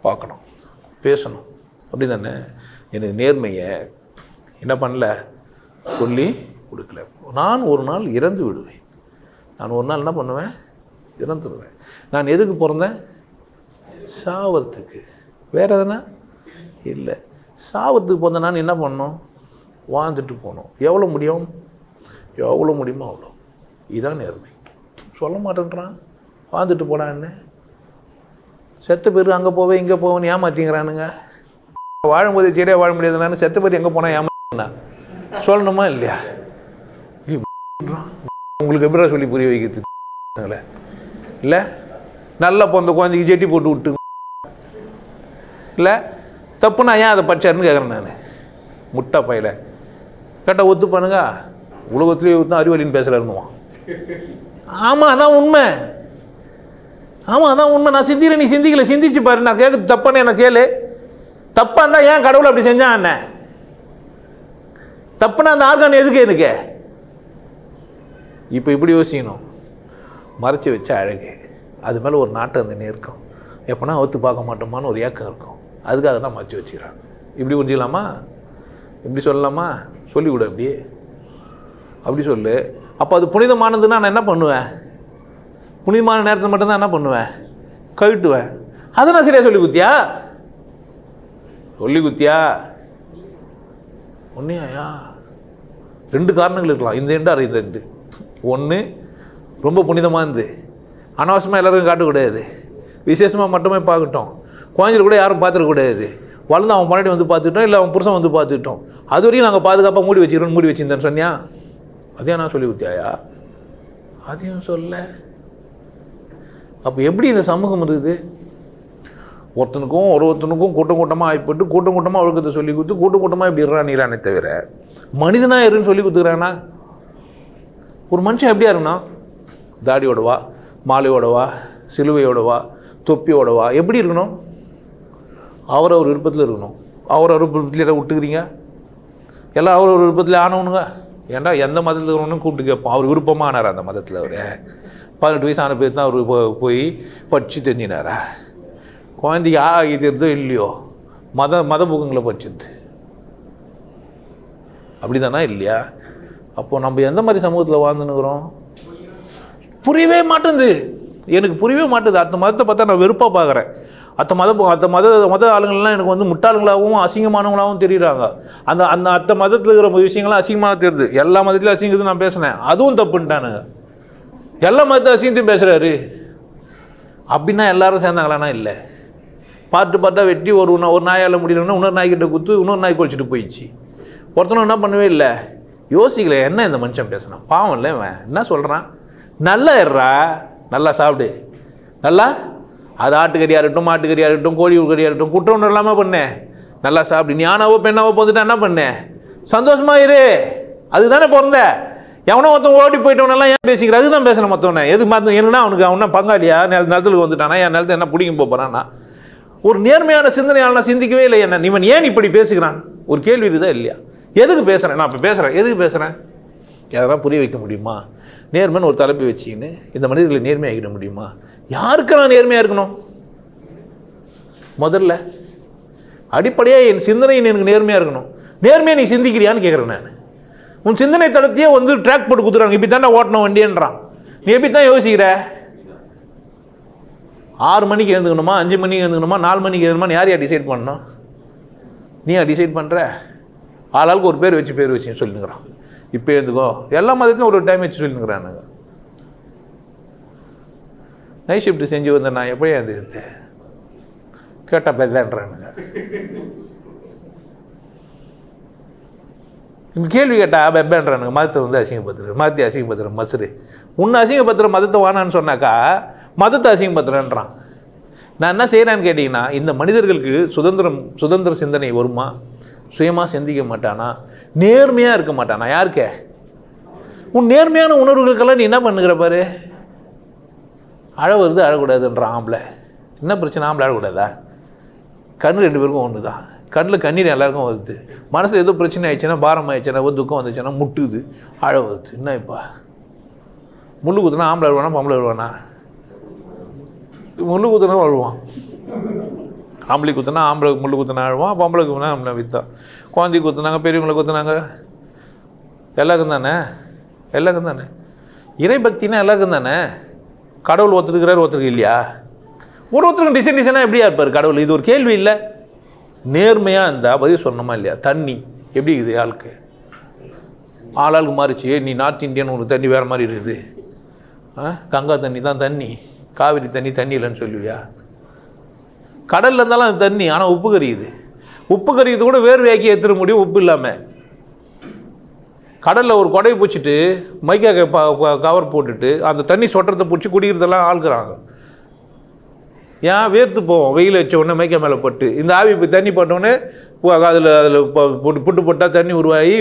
பார்க்கணும், பேசணும். அப்படி தானே? எனக்கு நேர்மையை என்ன பண்ணல, சொல்லி கொடுக்கல. நான் ஒரு நாள் இறந்து விடுவேன். நான் ஒரு நாள் என்ன பண்ணுவேன், இறந்துடுவேன். நான் எதுக்கு பிறந்தேன், சாவறதுக்கு. வேறு எதுனா இல்லை. சாவறதுக்கு பிறந்த நான் என்ன பண்ணணும், வாழ்ந்துட்டு போகணும். எவ்வளோ முடியும், எவ்வளோ முடியுமோ அவ்வளோ. இதுதான் நேர்மை. சொல்ல மாட்டேன்றான், வாழ்ந்துட்டு போடான்னு. செத்த பேர் அங்கே போவேன் இங்கே போவேன்னு ஏமாற்றிங்கிறானுங்க. வாழும்போது சரியாக வாழ முடியாதுன்னு செத்த பேர் எங்கே போனால் ஏமாத்தினா சொல்லணுமா இல்லையா? உங்களுக்கு எப்படி சொல்லி புரிய வைக்கிறது இல்லை? நல்லா பிறந்த குழந்தைக்கு ஜெட்டி போட்டு விட்டு இல்லை தப்புனா ஏன் அதை படிச்சாருன்னு கேட்குறேன் நான். முட்டா பையில கேட்டால் ஒத்து பண்ணுங்க, உலகத்துலேயே ஒத்து அறிவலின்னு பேசுகிறாருன்னுவான். ஆமாம் அதான் உண்மை. ஆமாம் அதான் உண்மை. நான் சிந்திக்கிறேன், நீ சிந்திக்கல, சிந்திச்சு பாரு. நான் கேட்குறது தப்பானே என்ன கேளு. தப்பாக இருந்தால் ஏன் கடவுள் அப்படி செஞ்சான் என்ன? தப்புனா அந்த ஆர்கான் எதுக்கு எனக்கு? இப்போ இப்படி யோசிக்கணும். மறைச்சி வச்ச அழகு, அது மேலே ஒரு நாட்டம் அந்த நேர்க்கும். எப்போனா ஒத்து பார்க்க மாட்டோமான்னு ஒரு ஏக்கம் இருக்கும். அதுக்காக தான் மறைச்சி வச்சுக்கிறாங்க. இப்படி புரிஞ்சிக்கலாமா? இப்படி சொல்லலாமா? சொல்லிவிடு அப்படி அப்படி சொல்லு. அப்போ அது புனிதமானதுன்னா நான் என்ன பண்ணுவேன், புனிதமான நேரத்தில் மட்டும்தான் என்ன பண்ணுவேன், கழட்டுவேன். அதை நான் சரியாக சொல்லி குத்தியா, சொல்லி குத்தியா ஒன்றையா? 2 காரணங்கள் இருக்கலாம். இந்த எண்டு இந்த எண்டு. ஒன்று, ரொம்ப புனிதமாக இருந்து அனாவசியமாக எல்லாருக்கும் காட்டக்கூடாது, விசேஷமாக மட்டுமே பார்க்கட்டும். குழந்தைகள் கூட யாரும் பார்த்துடக்கூடாது. வளர்ந்து அவன் பொண்டாட்டி வந்து பார்த்துக்கிட்டோம், இல்லை அவன் புருஷன் வந்து பார்த்துக்கிட்டோம். அது வரைக்கும் நாங்கள் பாதுகாப்பாக மூடி வச்சுருந்தேன்னு சொன்னியா? அதையும் நான் சொல்லி ஊற்றியாயா? அதையும் சொல்ல. அப்போ எப்படி இந்த சமூகம் இருக்குது? ஒருத்தனுக்கும் கூட்டம் கூட்டமாக ஆகிப்பட்டு கூட்டம் கூட்டமாக ஒழுக்கத்தை சொல்லி கொடுத்து கூட்டம் கூட்டமாக இப்படி இறானே தவிர மனிதனாக இருன்னு சொல்லி கொடுத்துக்கிறானா? ஒரு மனுஷன் எப்படியா இருக்கணும்? தாடியோடவா, மாலையோடவா, சிலுவையோடவா, தொப்பியோடவா, எப்படி இருக்கணும்? அவர் விருப்பத்தில் இருக்கணும். அவர் விருப்பத்தில் விட்டுக்கிறீங்க எல்லாம். அவர் விருப்பத்தில் ஆனவனுங்க. ஏன்டா எந்த மதத்தில் இருக்கணும்னு கூப்பிட்டு கேட்போம். அவர் விருப்பமாக ஆனார் அந்த மதத்தில். அவர் 18 வயசு ஆன பேர் தான் அவர் போய் படித்து தெரிஞ்சினாரா? குழந்தைக்கு ஆகிதோ இல்லையோ மத புக்கங்களை படிச்சது அப்படி தானா இல்லையா? அப்போது நம்ம எந்த மாதிரி சமூகத்தில் வாழ்ந்துன்னுக்குறோம்? புரியவே மாட்டேங்குது. எனக்கு புரியவே மாட்டேது. அந்த மதத்தை பார்த்தா நான் வெறுப்பாக பார்க்குறேன். மத ஆளுங்கள்லாம் எனக்கு வந்து முட்டாளுங்களாகவும் அசிங்கமானவங்களாகவும் தெரியுறாங்க. அந்த மதத்தில் இருக்கிற விஷயங்கள்லாம் அசிங்கமாக தெரியுது. எல்லா மதத்துலையும் அசிங்கத்து நான் பேசினேன், அதுவும் தப்புன்ட்டானுங்க. எல்லா மதத்தை அசிங்கத்தையும் பேசுகிறாரு அப்படின்னா எல்லாரும் சேர்ந்தாங்களானா? இல்லை. பார்ட்டாக வெட்டி ஒரு நாயால் முடியலன்னா இன்னொரு நாய்கிட்ட குத்து இன்னொரு நாய் குளிச்சுட்டு போயிடுச்சு. ஒருத்தனும் என்ன பண்ணவே இல்லை, யோசிக்கல. என்ன இந்த மனுஷன் பேசுனான்? பாவம் இல்லை இவன் என்ன சொல்கிறான்? நல்லா இருறா, நல்லா சாப்பிடு, நல்லா அது ஆட்டுக்கறியாக இருக்கட்டும், மாட்டுக்கறியாக இருக்கட்டும், கோழி கறியாக இருக்கட்டும், குற்றம் இல்லாமல் பண்ணேன். நல்லா சாப்பிடு. நீ ஆனாவோ பெண்ணாவோ போந்துட்டா என்ன பண்ணேன்? சந்தோஷமாக இரு. அதுதானே பிறந்த. எவனோ ஒருத்தன் ஓடி போயிட்டவனெல்லாம் ஏன் பேசிக்கிற? அதுதான் பேசுகிறேன் மற்றவனே. எதுக்கு மாற்ற என்னன்னா அவனுக்கு அவனா பங்காளியா? நிலத்துக்கு வந்துட்டானா? என் நிலத்தை என்ன பிடிங்க போகிறான்னா? ஒரு நேர்மையான சிந்தனையாளனா சிந்திக்கவே இல்லை. என்ன இவன் ஏன் இப்படி பேசுகிறான்? ஒரு கேள்வி இதுதான் இல்லையா? எதுக்கு பேசுகிறேன்? நான் இப்போ பேசுகிறேன், எதுக்கு பேசுகிறேன்? எதெல்லாம் புரிய வைக்க முடியுமா? நேர்மைன்னு ஒரு தலைப்பை வச்சின்னு இந்த மனிதர்களை நேர்மையாகிட முடியுமா? யாருக்கு நான் நேர்மையாக இருக்கணும்? முதல்ல அடிப்படையாக என் சிந்தனை எனக்கு நேர்மையாக இருக்கணும். நேர்மையாக நீ சிந்திக்கிறியான்னு கேட்குறேன் நான். உன் சிந்தனை தளத்தையே வந்து ட்ராக் போட்டு கொடுத்துறாங்க. இப்படி தானே ஓட்டணும் வண்டின்றான். நீ எப்படி தான் யோசிக்கிற? 6 மணிக்கு எழுந்துக்கணுமா, 5 மணிக்கு எழுந்துக்கணுமா, 4 மணிக்கு எழுதுணுமா? யாரையா டிசைட் பண்ணணும்? நீயா டிசைட் பண்ணுற? ஆளாளுக்கு ஒரு பேர் வச்சு சொல்லினுக்கிறான். இப்போ எழுந்துக்கோ. எல்லா மதத்துலையும் ஒரு டைம் வச்சு சொல்லினுக்கிறானுங்க. நைட் ஷிஃப்ட் செஞ்சு வந்தேன் நான். எப்படியே எழுந்து கேட்டால் பெதான்றானுங்க. இந்த கேள்வி கேட்டால் பெப்பேன்றானுங்க. மதத்தை வந்து அசிங்கப்படுத்துற, மதத்தை அசிங்கப்படுத்துற மசுரு. உன்னை அசிங்கப்படுத்துகிற மதத்தை வானான்னு சொன்னாக்கா மதத்தை அசிங்கப்படுத்துறேன்றான். நான் என்ன செய்கிறேன்னு கேட்டிங்கன்னா, இந்த மனிதர்களுக்கு சுதந்திர சிந்தனை வருமா? சுயமாக சிந்திக்க மாட்டானா? நேர்மையாக இருக்க மாட்டானா? யாருக்கே? உன் நேர்மையான உணர்வுகளுக்கெல்லாம் நீ என்ன பண்ணுகிற பாரு. அழ வருது, அழக்கூடாதுன்றான் ஆம்பளை. என்ன பிரச்சனை? ஆம்பளை அழக்கூடாதா? கண் 2 பேருக்கும் ஒன்று தான். கண்ணில் கண்ணீர் எல்லாருக்கும் வருது. மனசில் ஏதோ பிரச்சனை ஆயிடுச்சுன்னா, பாரம் ஆயிடுச்சுன்னா, துக்கம் வந்துச்சுன்னா முட்டுது, அழ வருது. என்ன இப்போ முள்ளு குத்துனா ஆம்பளை அழுவானா பொம்பளை அழுவானா? முள்ளு குத்துனா அழுவான். ஆம்பளை குத்துனா ஆம்பளை முள்ளு குத்துனா அழுவான், பொம்பளை குத்துனா ஆம்பளை வித்தான். குழந்தை குத்துனாங்க, பெரியவங்களை குத்துனாங்க. எல்லாருக்கும் தானே. இறைபக்தினா எல்லாருக்கும் தானே. கடவுள் ஒருத்தருக்கிறார், ஒருத்தருக்கு இல்லையா? ஒருத்தருக்கு டிசைனாக எப்படியா இருப்பார் கடவுள்? இது ஒரு கேள்வி இல்லை. நேர்மையாக இருந்தால் பதில் சொல்லணுமா இல்லையா? தண்ணி எப்படி இருக்குது ஆளுக்கு? ஆளாளுக்கு மாறிச்சு. நீ நார்த் இந்தியன், உனக்கு தண்ணி வேறு மாதிரி இருக்குது. கங்கா தண்ணி தான் தண்ணி, காவிரி தண்ணி இல்லைன்னு சொல்லுவியா? கடலில் இருந்தாலும் அது தண்ணி, ஆனால் உப்பு கறியுது. உப்பு கறியது கூட வேர்வையாக்கி ஏற்றுற முடியும் உப்பு இல்லாமல். கடலில் ஒரு கொடையை பிடிச்சிட்டு மைக்கா கவர் போட்டுட்டு அந்த தண்ணி சொட்டுறதை பிடிச்சி குடிக்கிறதெல்லாம் ஆளுக்குறாங்க. ஏன்? வேர்த்து போவோம். வெயில் வச்ச உடனே மைக்கா மேலே பட்டு இந்த ஆவி இப்போ தண்ணி போட்டோடனே அதில் புட்டு போட்டால் தண்ணி உருவாகி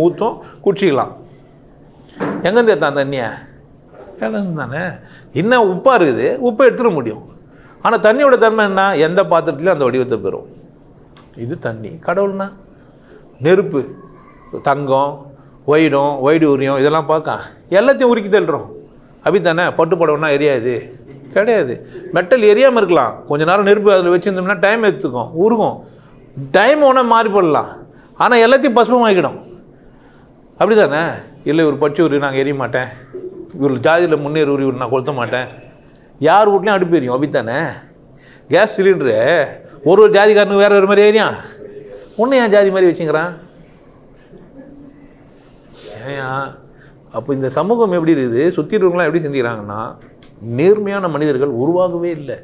ஊற்றும், குடிச்சிக்கலாம். எங்கேருந்து எடுத்தான் தண்ணியை? இடம் தானே. இன்னும் உப்பாக இருக்குது, உப்பை எடுத்துட முடியும். ஆனால் தண்ணியோட தன்மை என்ன? எந்த பாத்திரத்துலையும் அந்த வடிவத்தை பெறும். இது தண்ணி. கடவுள்னா நெருப்பு, தங்கம், வைடூரியம் இதெல்லாம் பார்க்க எல்லாத்தையும் உருக்கி தள்ளுறோம். அப்படி தானே. பட்டுப்படம்னா எரியாது கிடையாது. மெட்டல் எரியாமல் இருக்கலாம். கொஞ்சம் நேரம் நெருப்பு அதில் வச்சுருந்தோம்னா டைம் எடுத்துக்கும், உருகும். டைம் ஒன்றா மாறி போடலாம். ஆனால் எல்லாத்தையும் பசுபமாக்கிடும். அப்படி தானே. இல்லை இவர் பச்சை உரி நாங்கள் எரிய மாட்டேன், இவர் ஜாதியில் முன்னேறி உரி நான் கொளுத்த மாட்டேன். யார் வீட்லையும் அடுப்பு எரியும். அப்படி தானே. கேஸ் சிலிண்டரு ஒரு ஜாதிக்காரனுக்கு வேறு மாதிரி ஏரியா. ஒன்று ஏன் ஜாதி மாதிரி வச்சுக்கிறான்? ஏன் அப்போ இந்த சமூகம் எப்படி இருக்குது, சுற்றி இருக்கவங்களாம் எப்படி சிந்திக்கிறாங்கன்னா, நேர்மையான மனிதர்கள் உருவாகவே இல்லை.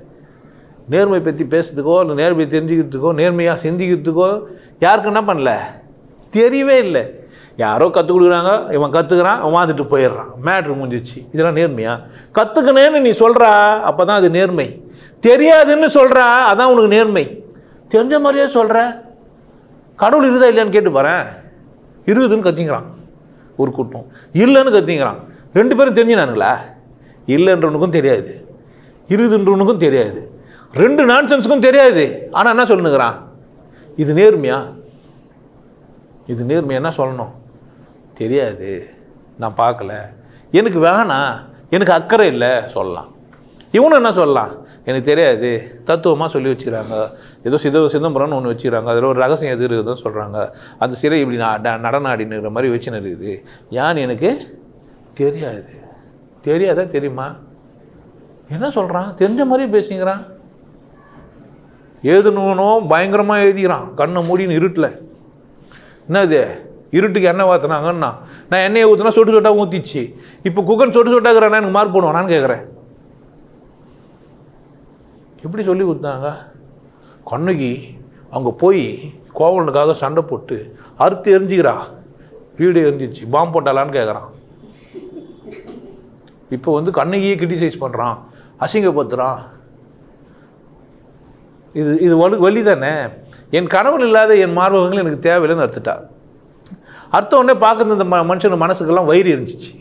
நேர்மை பற்றி பேசுறதுக்கோ இல்லை நேர்மையை தெரிஞ்சுக்கிறதுக்கோ நேர்மையாக சிந்திக்கிறதுக்கோ யாருக்கு என்ன பண்ணல, தெரியவே இல்லை. யாரோ கற்றுக் கொடுக்குறாங்க, இவன் கற்றுக்கிறான், அவன் வாழ்ந்துட்டு போயிடுறான், மேட்ரு முடிஞ்சிச்சு. இதெல்லாம் நேர்மையா? கற்றுக்கணுன்னு நீ சொல்கிறா, அப்போ தான் அது நேர்மை. தெரியாதுன்னு சொல்கிறா, அதான் உனக்கு நேர்மை. தெரிஞ்ச மாதிரியே சொல்கிற. கடவுள் இருக்குதா இல்லையான்னு கேட்டு பாறேன். இருக்குதுன்னு கத்திங்கிறான் ஒரு கூட்டம், இல்லைன்னு கத்திங்கிறான். 2 பேரும் தெரிஞ்சினானுங்களா? இல்லைன்றவனுக்கும் தெரியாது, இருக்குதுன்றவனுக்கும் தெரியாது, 2 நான்சென்ஸுக்கும் தெரியாது. ஆனால் என்ன சொல்லுங்கிறான்? இது நேர்மையா? இது நேர்மையா? என்ன சொல்லணும்? தெரியாது, நான் பார்க்கல, எனக்கு வேணாம், எனக்கு அக்கறை இல்லை சொல்லலாம். இவனும் என்ன சொல்லலாம்? எனக்கு தெரியாது, தத்துவமாக சொல்லி வச்சுக்கிறாங்க, ஏதோ சிதம்பரம்னு ஒன்று வச்சுக்கிறாங்க, அதில் ஒரு ரகசியம் எது இருக்குதுன்னு சொல்கிறாங்க, அந்த சிறை இப்படி நடனாடினுற மாதிரி வச்சுன்னு இருக்குது, ஏன்னு எனக்கு தெரியாது. தெரியாதா? தெரியுமா? என்ன சொல்கிறான்? தெரிஞ்ச மாதிரியே பேசிங்கிறான். எழுதணும் பயங்கரமாக எழுதிக்கிறான், கண்ணை மூடின்னு இருட்டில். என்னது இருட்டுக்கு எண்ணெய் வாத்துனாங்கன்னா, நான் எண்ணெயை ஊற்றினா சொட்டு சொட்டாக ஊற்றிச்சு, இப்போ குக்கன் சொட்டு சொட்டாக்குறானா எனக்கு மார்க் போடுவானான்னு கேட்குறேன். எப்படி சொல்லி கொடுத்தாங்க? கண்ணகி அங்கே போய் கோவலனுக்காக சண்டை போட்டு அறுத்து எரிஞ்சிக்கிறா, வீடு எரிஞ்சிச்சு, பாம்பு போட்டாலான்னு கேட்குறான். இப்போ வந்து கண்ணகியே கிரிட்டிசைஸ் பண்ணுறான், அசிங்கப்படுத்துகிறான். இது வலி தானே. என் கனவுல இல்லாத என் மார்பகங்கள் எனக்கு தேவையில்லைன்னு அர்த்தட்டா. அர்த்தம் உடனே பார்க்குறது இந்த மனுஷன் மனசுக்கெல்லாம் வயிறு எரிஞ்சிச்சு.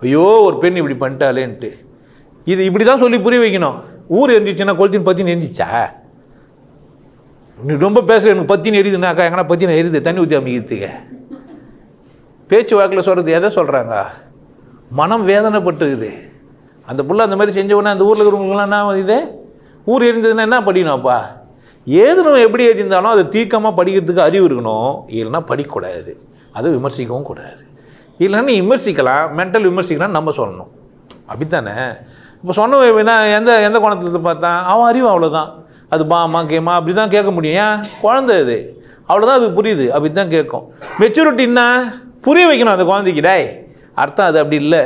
ஐயோ ஒரு பெண் இப்படி பண்ணிட்டாலேன்ட்டு. இது இப்படி தான் சொல்லி புரிய வைக்கணும். ஊர் எரிஞ்சிச்சுன்னா கொளுத்தின் பற்றின்னு எரிஞ்சிச்சா? நீ ரொம்ப பேசுகிற, எனக்கு பற்றின்னு எரியுதுனாக்கா எங்கன்னா பற்றின எரியுது, தண்ணி ஊற்றி அமைக்கிறதுக்கு. பேச்சு வாக்கில் சொல்கிறது எதை சொல்கிறாங்க? மனம் வேதனைப்பட்டுக்குது. அந்த புள்ள அந்த மாதிரி செஞ்சவொடனே அந்த ஊரில் இருக்கிறவங்களாம் என்ன இதே ஊர் எரிந்ததுன்னா என்ன படிக்கணும்ப்பா? ஏதுனும் எப்படி எழுதியிருந்தாலும் அதை தீர்க்கமாக படிக்கிறதுக்கு அறிவு இருக்கணும். இல்லைன்னா படிக்கக்கூடாது, அதை விமர்சிக்கவும் கூடாது. இல்லைன்னா நீ விமர்சிக்கலாம், மென்டல் விமர்சிக்கலாம் நம்ம சொல்லணும், அப்படித்தானே? இப்போ சொன்ன எந்த எந்த கோணத்தில் பார்த்தான் அவன் அறிவு அவ்வளோதான். அது பாமா கேமா அப்படி தான் கேட்க முடியும். ஏன் குழந்தை இது, அவ்வளோதான் அதுக்கு புரியுது, அப்படி தான் கேட்கும். மெச்சூரிட்டின்னா புரிய வைக்கணும் அந்த குழந்தைக்கு. டேய் அர்த்தம் அது அப்படி இல்லை.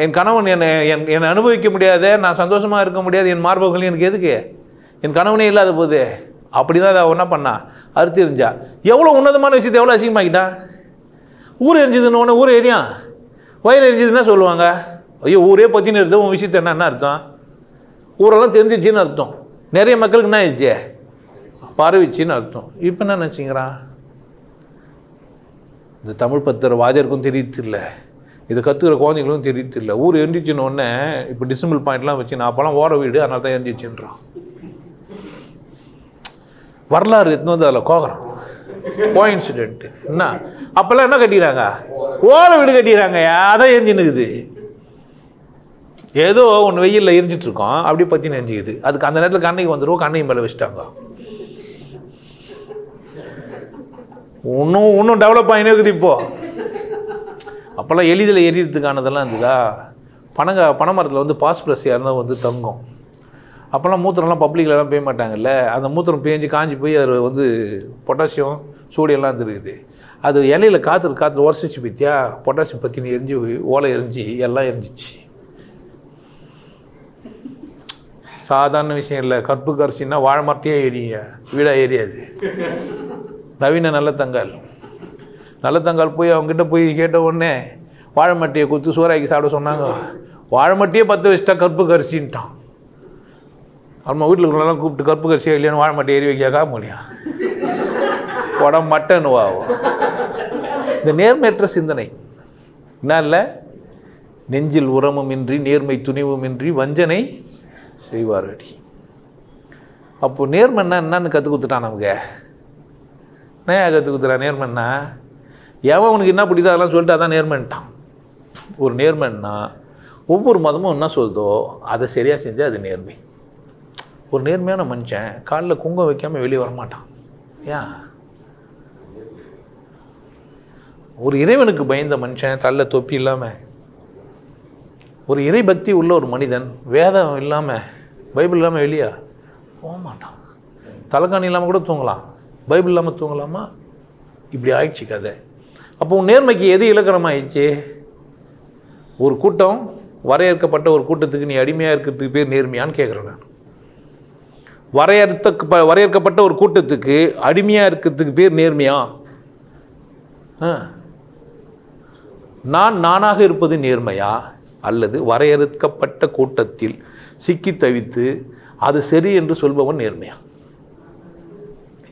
என் கணவன் என்னை அனுபவிக்க முடியாத, நான் சந்தோஷமாக இருக்க முடியாது, என் மார்பகங்கள் எனக்கு எதுக்கு, என் கணவனே இல்லாத போது அப்படி தான் அதை என்ன பண்ணா, அறுத்து எரிஞ்சா. எவ்வளோ உன்னதமான விஷயத்தை எவ்வளோ அசிங்கமாக்கிட்டான். ஊர் எரிஞ்சதுன்னு ஒன்று ஊர் எரியான், வயிறு எரிஞ்சதுன்னா சொல்லுவாங்க, ஐயோ ஊரே பற்றின்னு இருந்தோம், உன் விஷயத்தை என்ன அர்த்தம்? ஊரெல்லாம் தெரிஞ்சிச்சின்னு அர்த்தம். நிறைய மக்களுக்கு என்ன ஆயிடுச்சு, பரவிச்சின்னு அர்த்தம். இப்போ என்ன நினச்சிங்கிறான்? இந்த தமிழ் பத்திர வாதியருக்கும் தெரியல, இதை கற்றுக்கிற குழந்தைங்களுக்கும் தெரியல. ஊர் எரிஞ்சிச்சின்னு ஒன்று இப்போ டிசம்பிள் பாயிண்ட்லாம் வச்சு நான் அப்போல்லாம் ஓட வீடு, அதனால தான் எரிஞ்சிச்சுன்றான். வரலாறு எடுத்துன்னு வந்து அதில் கோக்குறான். கோஇன்சிடென்ட்டு என்ன? அப்போல்லாம் என்ன கட்டிக்கிறாங்க? ஓட வீடு கட்டிக்கிறாங்கய்யா, அதான் எரிஞ்சுன்னுக்குது. ஏதோ ஒன்று வெயிலில் எரிஞ்சிட்ருக்கோம், அப்படி பற்றின்னு எரிஞ்சிக்குது. அதுக்கு அந்த நேரத்தில் கண்ணைக்கு வந்துடுவோம், கண்ணையும் மேலே வச்சுட்டாங்க. இன்னும் டெவலப் ஆகினே இருக்குது இப்போது. அப்போல்லாம் எளிதில் எரியறதுக்கானதெல்லாம் இருந்ததா? பனைமரத்தில் வந்து பாஸ்பரஸ் யாருந்தால் வந்து தங்கும். அப்போல்லாம் மூத்திரம்லாம் பப்ளிக்லலாம் பேய மாட்டாங்கல்ல, அந்த மூத்திரம் பேஞ்சு காஞ்சி போய் அதில் வந்து பொட்டாசியம் சோடியெல்லாம் இருக்குது. அது இலையில காற்று உரசிச்சு பற்றியா, பொட்டாசியம் பற்றினு எரிஞ்சு ஓலை எரிஞ்சு எல்லாம் எரிஞ்சிச்சு. சாதாரண விஷயம் இல்லை. கற்பு கரிசின்னா வாழை மரத்தையே எரியுங்க, வீடாக எரியாது. நவீன நல்ல தங்கால் போய் அவங்ககிட்ட போய் கேட்ட உடனே வாழை மட்டியை கொடுத்து சோறாக்கி சாப்பிட சொன்னாங்க. வாழை மட்டியே 10 வச்சுட்டா கற்பு கரிசின்ட்டான். நம்ம வீட்டில் இருக்கிறவங்களாம் கூப்பிட்டு கற்பு கரிசியாக இல்லையான்னு வாழை மட்டை ஏறி வைக்காக்கா முடியும், உடம்பு மட்டன்னுவாகும். இந்த நேர்மையற்ற சிந்தனை என்ன இல்லை? நெஞ்சில் உரமுமின்றி நேர்மை துணிவுமின்றி வஞ்சனை செய்வாரடி. அப்போ நேர்மைன்னா என்னன்னு கற்றுக் கொடுத்துட்டான் நமக்கு. என்ன கற்றுக் கொடுத்துட்டான் நேர்மைன்னா? எவன் அவனுக்கு என்ன பிடிக்குதோ அதெல்லாம் சொல்லிட்டு அதான் நேர்மைன்ட்டான். ஒரு நேர்மைன்னா ஒவ்வொரு மதமும் என்ன சொல்லுதோ அதை சரியாக செஞ்சால் அது நேர்மை. ஒரு நேர்மையான மனுஷன் காலில் குங்கம் வைக்காமல் வெளியே வரமாட்டான். ஏன்? ஒரு இறைவனுக்கு பயந்த மனுஷன் தள்ள தொப்பி இல்லாமல், ஒரு இறை பக்தி உள்ள ஒரு மனிதன் வேதம் இல்லாமல் பைபிள் இல்லாமல் வெளியே போக மாட்டான். தலைக்காணி இல்லாமல் கூட தூங்கலாம், பைபிள் இல்லாமல் தூங்கலாமா? இப்படி ஆயிடுச்சு கதை. அப்போ நேர்மைக்கு எது இலக்கணமாயிடுச்சு? ஒரு கூட்டம், வரையறுக்கப்பட்ட ஒரு கூட்டத்துக்கு நீ அடிமையாக இருக்கிறதுக்கு பேர் நேர்மையான்னு கேட்குறேன் நான். வரையறுக்கப்பட்ட ஒரு கூட்டத்துக்கு அடிமையாக இருக்கிறதுக்கு பேர் நேர்மையா? நான் நானாக இருப்பது நேர்மையா, அல்லது வரையறுக்கப்பட்ட கூட்டத்தில் சிக்கி தவித்து அது சரி என்று சொல்பவன் நேர்மையா?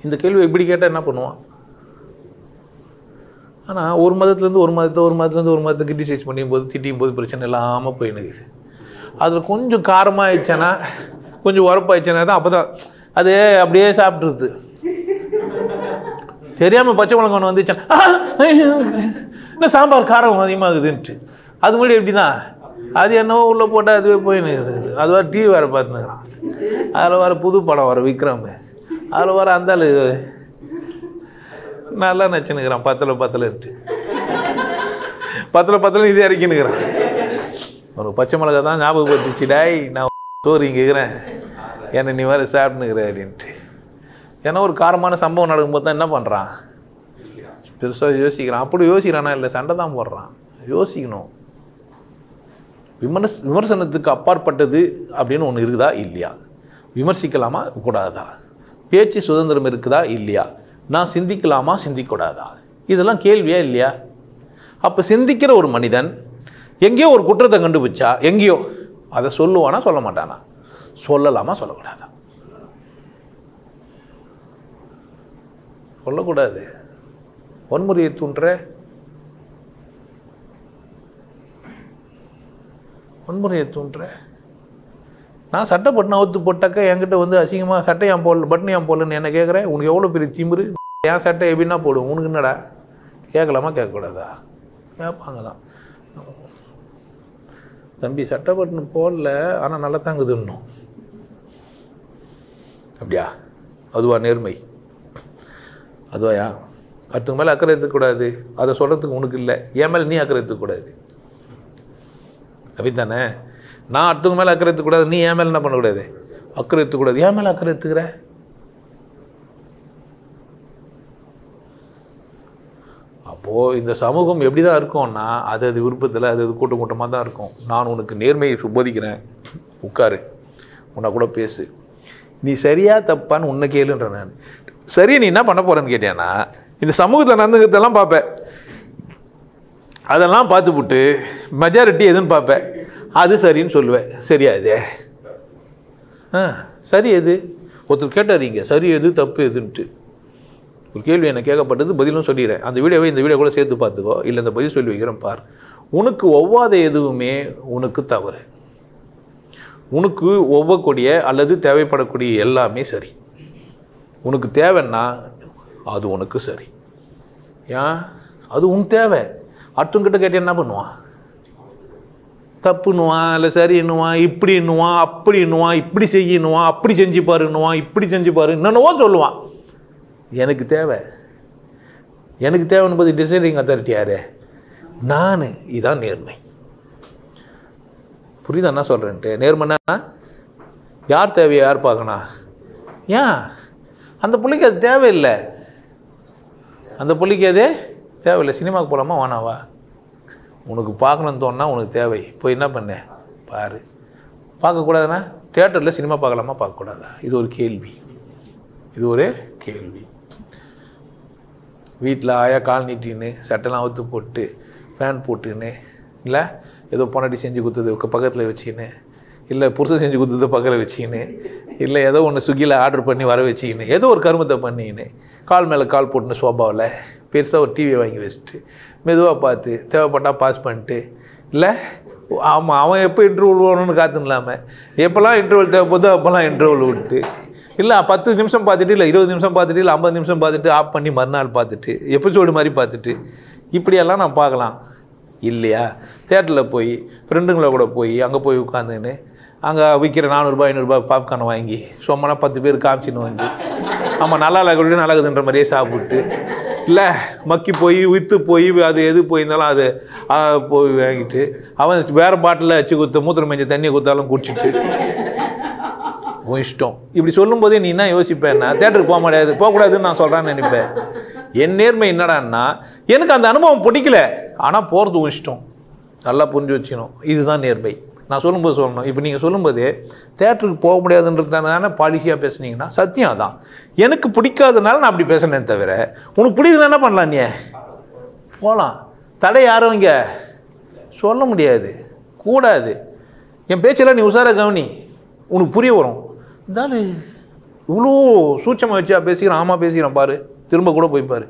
இந்த கேள்வி எப்படி கேட்டால் என்ன பண்ணுவான்? ஆனால் ஒரு மதத்துலேருந்து ஒரு மதத்தை கிரிட்டிசைஸ் பண்ணியும் போது திட்டியும் போது பிரச்சனை இல்லாமல் போயினுக்குது. அதில் கொஞ்சம் காரமாக ஆயிடுச்சேன்னா, கொஞ்சம் உரப்பாயிடுச்சேன்னா தான் அப்போ தான் அது அப்படியே சாப்பிட்ருது. தெரியாமல் பச்சை மிளகாய் ஒன்று வந்துச்சுன்னா இன்னும் சாம்பார் காரம் அதிகமாகுதுன்ட்டு அது முன்னாடி எப்படி தான் அது என்னவோ உள்ளே போட்டால் அதுவே போயினுக்குது. அது வேறு டிவி வேறு பார்த்துக்கிறான். அதில் வர புது படம் வர விக்ரம், அதில் வர அந்த நல்லா நச்சுன்னுக்கிறான். பத்தலைன்ட்டு இதே இறக்கின்னுக்கிறான். ஒரு பச்சை மிளகா தான் ஞாபகப்படுத்திச்சுடாய், நான் சோறு இங்கே இருக்கிறேன், என்னை நீ வேறு சாப்பிட்டுனுக்கிற அப்படின்ட்டு. ஏன்னா ஒரு காரமான சம்பவம் நடக்கும்போது தான் என்ன பண்ணுறான், பெருசாக யோசிக்கிறான். அப்படி யோசிக்கிறானா? இல்லை, சண்டை தான் போடுறான். யோசிக்கணும். விமர்சனத்துக்கு அப்பாற்பட்டது அப்படின்னு ஒன்று இருக்குதா இல்லையா? விமர்சிக்கலாமா கூடாதா? பேச்சு சுதந்திரம் இருக்குதா இல்லையா? நான் சிந்திக்கலாமா சிந்திக்கூடாதா? இதெல்லாம் கேள்வியா இல்லையா? அப்போ சிந்திக்கிற ஒரு மனிதன் எங்கேயோ ஒரு குற்றத்தை கண்டுபிடிச்சா எங்கேயோ அதை சொல்லுவானா சொல்ல மாட்டானா? சொல்லலாமா சொல்லக்கூடாதா? சொல்லக்கூடாது. வன்முறையை தூண்டுற நான் சட்டை பட்டன் அவுத்து போட்டாக்கா என்கிட்ட வந்து அசிங்கமாக சட்டை ஏன் போடல, பட்டன் ஏன் போடலன்னு என்ன கேட்குறேன். உனக்கு எவ்வளோ பெரிய திமிரு, ஏன் சட்டை எப்படின்னா போடும், உனக்கு என்னடா? கேட்கலாமா கேட்கக்கூடாதா? கேட்பாங்க தான். தம்பி சட்டை பட்டன் போடல, ஆனால் நல்லா தாங்குது இன்னும். அப்படியா? அதுவா நேர்மை? அதுவாயா? அடுத்தவங்க மேலே அக்கறை எடுத்துக்கூடாது, அதை சொல்கிறதுக்கு உனக்கு இல்லை. என் மேலே நீ அக்கறை எடுத்துக்கூடாது. அப்படி தானே? நான் அடுத்தவங்க மேலே அக்கறை எடுத்துக்கூடாது, நீ என் மேலே என்ன பண்ணக்கூடாது? அக்கறை எடுத்துக்கூடாது. என் மேலே அக்கறை எடுத்துக்கிற? அப்போது இந்த சமூகம் எப்படி தான் இருக்கும்னா, அது விருப்பத்தில் அது கூட்டமாக தான் இருக்கும். நான் உனக்கு நேர்மையை போதிக்கிறேன், உட்காரு, உன்னை கூட பேசு, நீ சரியா தப்பான்னு உன்னை கேளுன்ற. நான் சரி நீ என்ன பண்ண போகிறேன்னு கேட்டேன்னா, இந்த சமூகத்தில் நடந்துக்கிறதெல்லாம் பார்ப்பேன், அதெல்லாம் பார்த்துப்புட்டு மெஜாரிட்டி எதுன்னு பார்ப்பேன், அது சரின்னு சொல்லுவேன். சரியா இது? சரி எது? ஒருத்தர் கேட்டாரீங்க சரி எது தப்பு எதுன்ட்டு ஒரு கேள்வி என்ன கேட்கப்பட்டது, பதிலும் சொல்லிடுறேன். அந்த வீடியோவை இந்த வீடியோ கூட சேர்த்து பார்த்துக்கோ, இல்லை இந்த பதில் சொல்லி வைக்கிறேன் பார். உனக்கு ஒவ்வாத எதுவுமே உனக்கு தவறு, உனக்கு ஒவ்வக்கூடிய அல்லது தேவைப்படக்கூடிய எல்லாமே சரி. உனக்கு தேவைன்னா அது உனக்கு சரி. ஏன்? அது உன் தேவை. அடுத்தவங்கிட்ட கேட்டு என்ன பண்ணுவான்? தப்புன்னுவான், இல்லை சரின்னுவான், இப்படின்னுவான், அப்படின்னுவான், இப்படி செய்யணுவான், அப்படி செஞ்சு பாருன்னுவான், இப்படி செஞ்சு பாரு, என்னென்னவோ சொல்லுவான். எனக்கு தேவைன்னு போது டிசைடிங் அத்தாரிட்டி யாரு? நான். இதுதான் நேர்மை. புரியுதா என்ன சொல்கிறேன்ட்டு? நேர்மைன்னா யார் தேவையை யார் பார்க்கணும்? ஏன் அந்த பிள்ளைக்கு அது தேவையில்லை, அந்த பிள்ளைக்கு அதே தேவையில்லை. சினிமாவுக்கு போகலாமா வேணாவா? உனக்கு பார்க்கணுன்னு தோணுன்னா உனக்கு தேவை, போய் என்ன பண்ண பாரு. பார்க்கக்கூடாதுன்னா தியேட்டரில் சினிமா பார்க்கலாமா பார்க்கக்கூடாதா? இது ஒரு கேள்வி. வீட்டில் ஆயா கால் நீட்டின்னு சட்டெல்லாம் அவுத்து போட்டு ஃபேன் போட்டுன்னு, இல்லை ஏதோ பொன்னாடி செஞ்சு கொடுத்தது பக்கத்தில் வச்சுக்கின்னு, இல்லை புருஷன் செஞ்சு கொடுத்தது பக்கத்தில் வச்சுக்கின்னு, இல்லை ஏதோ ஒன்று ஸ்விக்கியில் ஆர்டர் பண்ணி வர வச்சுக்கின்னு, ஏதோ ஒரு கருமத்தை பண்ணிக்கின்னு, கால் மேலே கால் போட்டுன்னு சோபாவில் பெருசாக ஒரு டிவியை வாங்கி வச்சுட்டு மெதுவாக பார்த்து தேவைப்பட்டால் பாஸ் பண்ணிட்டு, இல்லை ஆமாம் அவன் எப்போ இன்டர்வல் வரணும்னு காத்துன்னு இல்லாமல் எப்போல்லாம் இன்டர்வல் தேவைப்படுதோ அப்போல்லாம் இன்டர்வல் விட்டு, இல்லை 10 நிமிஷம் பார்த்துட்டு, இல்லை 20 நிமிஷம் பார்த்துட்டு, இல்லை 50 நிமிஷம் பார்த்துட்டு ஆஃப் பண்ணி மறுநாள் பார்த்துட்டு எபிசோடு மாதிரி பார்த்துட்டு, இப்படியெல்லாம் நான் பார்க்கலாம் இல்லையா? தேட்டரில் போய் ஃப்ரெண்டுங்களை கூட போய் அங்கே போய் உட்காந்துன்னு அங்கே விற்கிற 400 500 பாப்கார்னை வாங்கி சும்மா 10 பேர் காமிச்சின்னு வந்து ஆமாம் நல்லா நல்லாகுதுன்ற மாதிரியே சாப்பிட்டு, இல்லை மக்கி போய் விற்று போய் அது எது போயிருந்தாலும் அது போய் வாங்கிட்டு அவன் வேறு பாட்டிலில் வச்சு கொடுத்த மூத்திரம் மேஞ்ச தண்ணியை கொடுத்தாலும் குடிச்சிட்டு உன் இஷ்டம். இப்படி சொல்லும்போதே நீ என்ன யோசிப்பேன்னா, தேட்டருக்கு போகக்கூடாதுன்னு நான் சொல்கிறான்னு நினைப்பேன். என் நேர்மை என்னடான்னா, எனக்கு அந்த அனுபவம் பிடிக்கல, ஆனால் போகிறது இஷ்டம். நல்லா புரிஞ்சு வச்சுக்கணும், இதுதான் நேர்மை. நான் சொல்லும்போது சொல்லணும். இப்போ நீங்கள் சொல்லும்போது தேட்டருக்கு போக முடியாதுன்றதுனால பாலிசியாக பேசுனீங்கன்னா சத்தியம் தான். எனக்கு பிடிக்காதனால நான் அப்படி பேசுனேன் தவிர, உனக்கு பிடிக்குதுன்னா என்ன பண்ணலாம்? நீ போகலாம். தடை யாரும் இங்கே சொல்ல முடியாது, கூடாது. என் பேச்செல்லாம் நீ உசார கவனி, உனக்கு புரிய வரும். இருந்தாலும் இவ்வளோ சூட்சமாக வச்சா பேசிக்கிறேன், ஆமாம் பேசிக்கிறேன் பாரு, திரும்ப கூட போய் பாரு,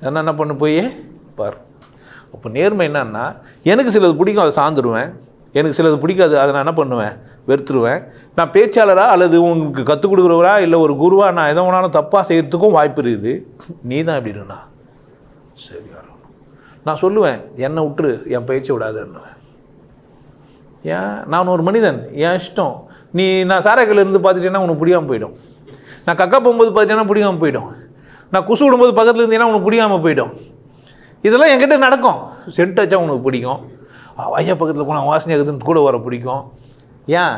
என்ன பண்ணு போய் பாரு. அப்போ நேர்மை என்னன்னா, எனக்கு சிலது பிடிக்கும், அதை சார்ந்துடுவேன். எனக்கு சிலது பிடிக்காது, அதை நான் என்ன பண்ணுவேன்? வெறுத்துருவேன். நான் பேச்சாளராக அல்லது உங்களுக்கு கற்றுக் கொடுக்குறவரா இல்லை ஒரு குருவா நான் எதை வேணாலும் தப்பாக செய்கிறதுக்கும் வாய்ப்பு இருக்குது. நீ தான் எப்படின்னா சரி வரணும். நான் சொல்லுவேன், என்னை விட்டுரு, என் பயிற்சி விடாதுன்னுவேன். ஏன்? நான் ஒரு மனிதன், என் இஷ்டம். நீ நான் சாராக்கில் இருந்து பார்த்துட்டேன்னா உனக்கு பிடிக்காமல் போயிடும். நான் கக்கா போகும்போது பார்த்துட்டேன்னா பிடிக்காமல் போயிடும். நான் குசு விடும்போது பக்கத்தில் இருந்தீங்கன்னா உனக்கு பிடிக்காமல் போயிடும். இதெல்லாம் என்கிட்ட நடக்கும். சென்ட் வச்சா உனக்கு பிடிக்கும், ஐயா பக்கத்தில் போனால் வாசனை இருக்குதுன்னு கூட வர பிடிக்கும். ஏன்?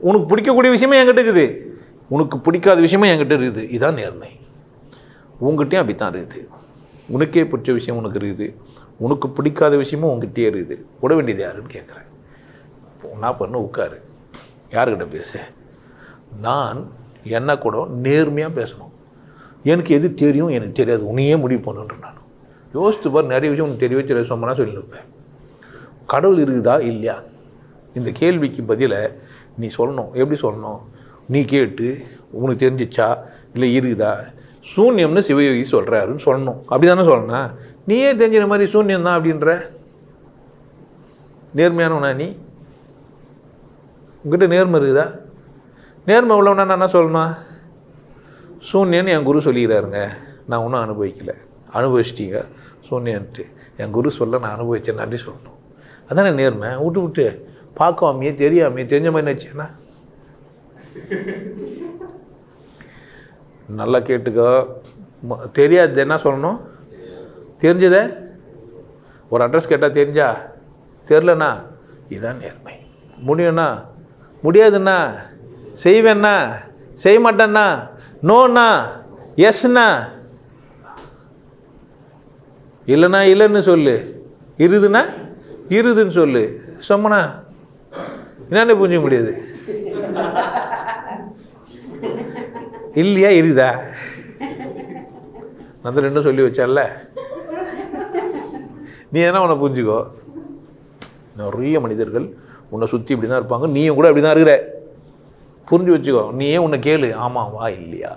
உனக்கு பிடிக்கக்கூடிய விஷயமே என்கிட்ட இருக்குது, உனக்கு பிடிக்காத விஷயமே என்கிட்ட இருக்குது. இதுதான் நேர்மை. உங்ககிட்டையும் அப்படி தான் இருக்குது. உனக்கே பிடிச்ச விஷயம் உனக்கு இருக்குது, உனக்கு பிடிக்காத விஷயமும் உங்ககிட்டே இருக்குது. விட வேண்டியது யாருன்னு கேட்குறேன். நான் பண்ண உட்காரு, யாருக்கிட்ட பேச? நான் என்ன கூட நேர்மையாக பேசணும். எனக்கு எது தெரியும் எனக்கு தெரியாது, உன்னையே முடிவு பண்ணுன்ற. நான் யோசித்து பார், நிறைய விஷயம் உனக்கு தெரியவே தெரியாது சொன்னா சொல்லியிருப்பேன். கடவுள் இருக்குதா இல்லையா? இந்த கேள்விக்கு பதிலை நீ சொல்லணும். எப்படி சொல்லணும்? நீ கேட்டு உனக்கு தெரிஞ்சிச்சா இல்லை இருக்குதா? சூன்யம்னு சிவயோகி சொல்கிறாருன்னு சொல்லணும். அப்படி தானே சொல்லணும். நீயே தெரிஞ்சின மாதிரி சூன்யம் தான் அப்படின்ற நேர்மையானவனா நீ? உங்ககிட்ட நேர்மை இருக்குதா? நேர்மை உள்ளவனா நான் என்ன சொல்லணும்? சூன்யன்னு என் குரு சொல்லிக்கிறாருங்க, நான் ஒன்றும் அனுபவிக்கலை. அனுபவிச்சிட்டீங்க சூன்யன்ட்டு என் குரு சொல்ல நான் அனுபவிச்சேன், நன்றி சொல்லணும். அதானே நேர்மை. விட்டு பார்க்காமையே தெரியாமையே தெரிஞ்ச மாதிரி நினச்சேன்னா நல்லா கேட்டுக்கோ. தெரியாது என்ன சொல்லணும்? தெரிஞ்சதே ஒரு அட்ரஸ் கேட்டால் தெரிஞ்சா, தெரிலண்ணா இதுதான் நேர்மை. முடியும்ண்ணா, முடியாதுண்ணா, செய்வேண்ணா, செய்ய மாட்டேண்ணா, நோண்ணா, எஸ்ண்ணா, இல்லைண்ணா இல்லைன்னு சொல்லு, இருதுன்னா இருதுன்னு சொல்லு. சொம்மனா என்னென்ன புரிஞ்சிக்க முடியாது? இல்லையா இருக்குதா? அந்த ரெண்டும் சொல்லி வச்சால நீ என்ன உன்னை புரிஞ்சுக்கோ. நிறைய மனிதர்கள் உன்னை சுற்றி இப்படி தான் இருப்பாங்க, நீயும் கூட அப்படி தான் இருக்கிற. புரிஞ்சு வச்சுக்கோ. நீயே உன்னை கேளு, ஆமாவா இல்லையா?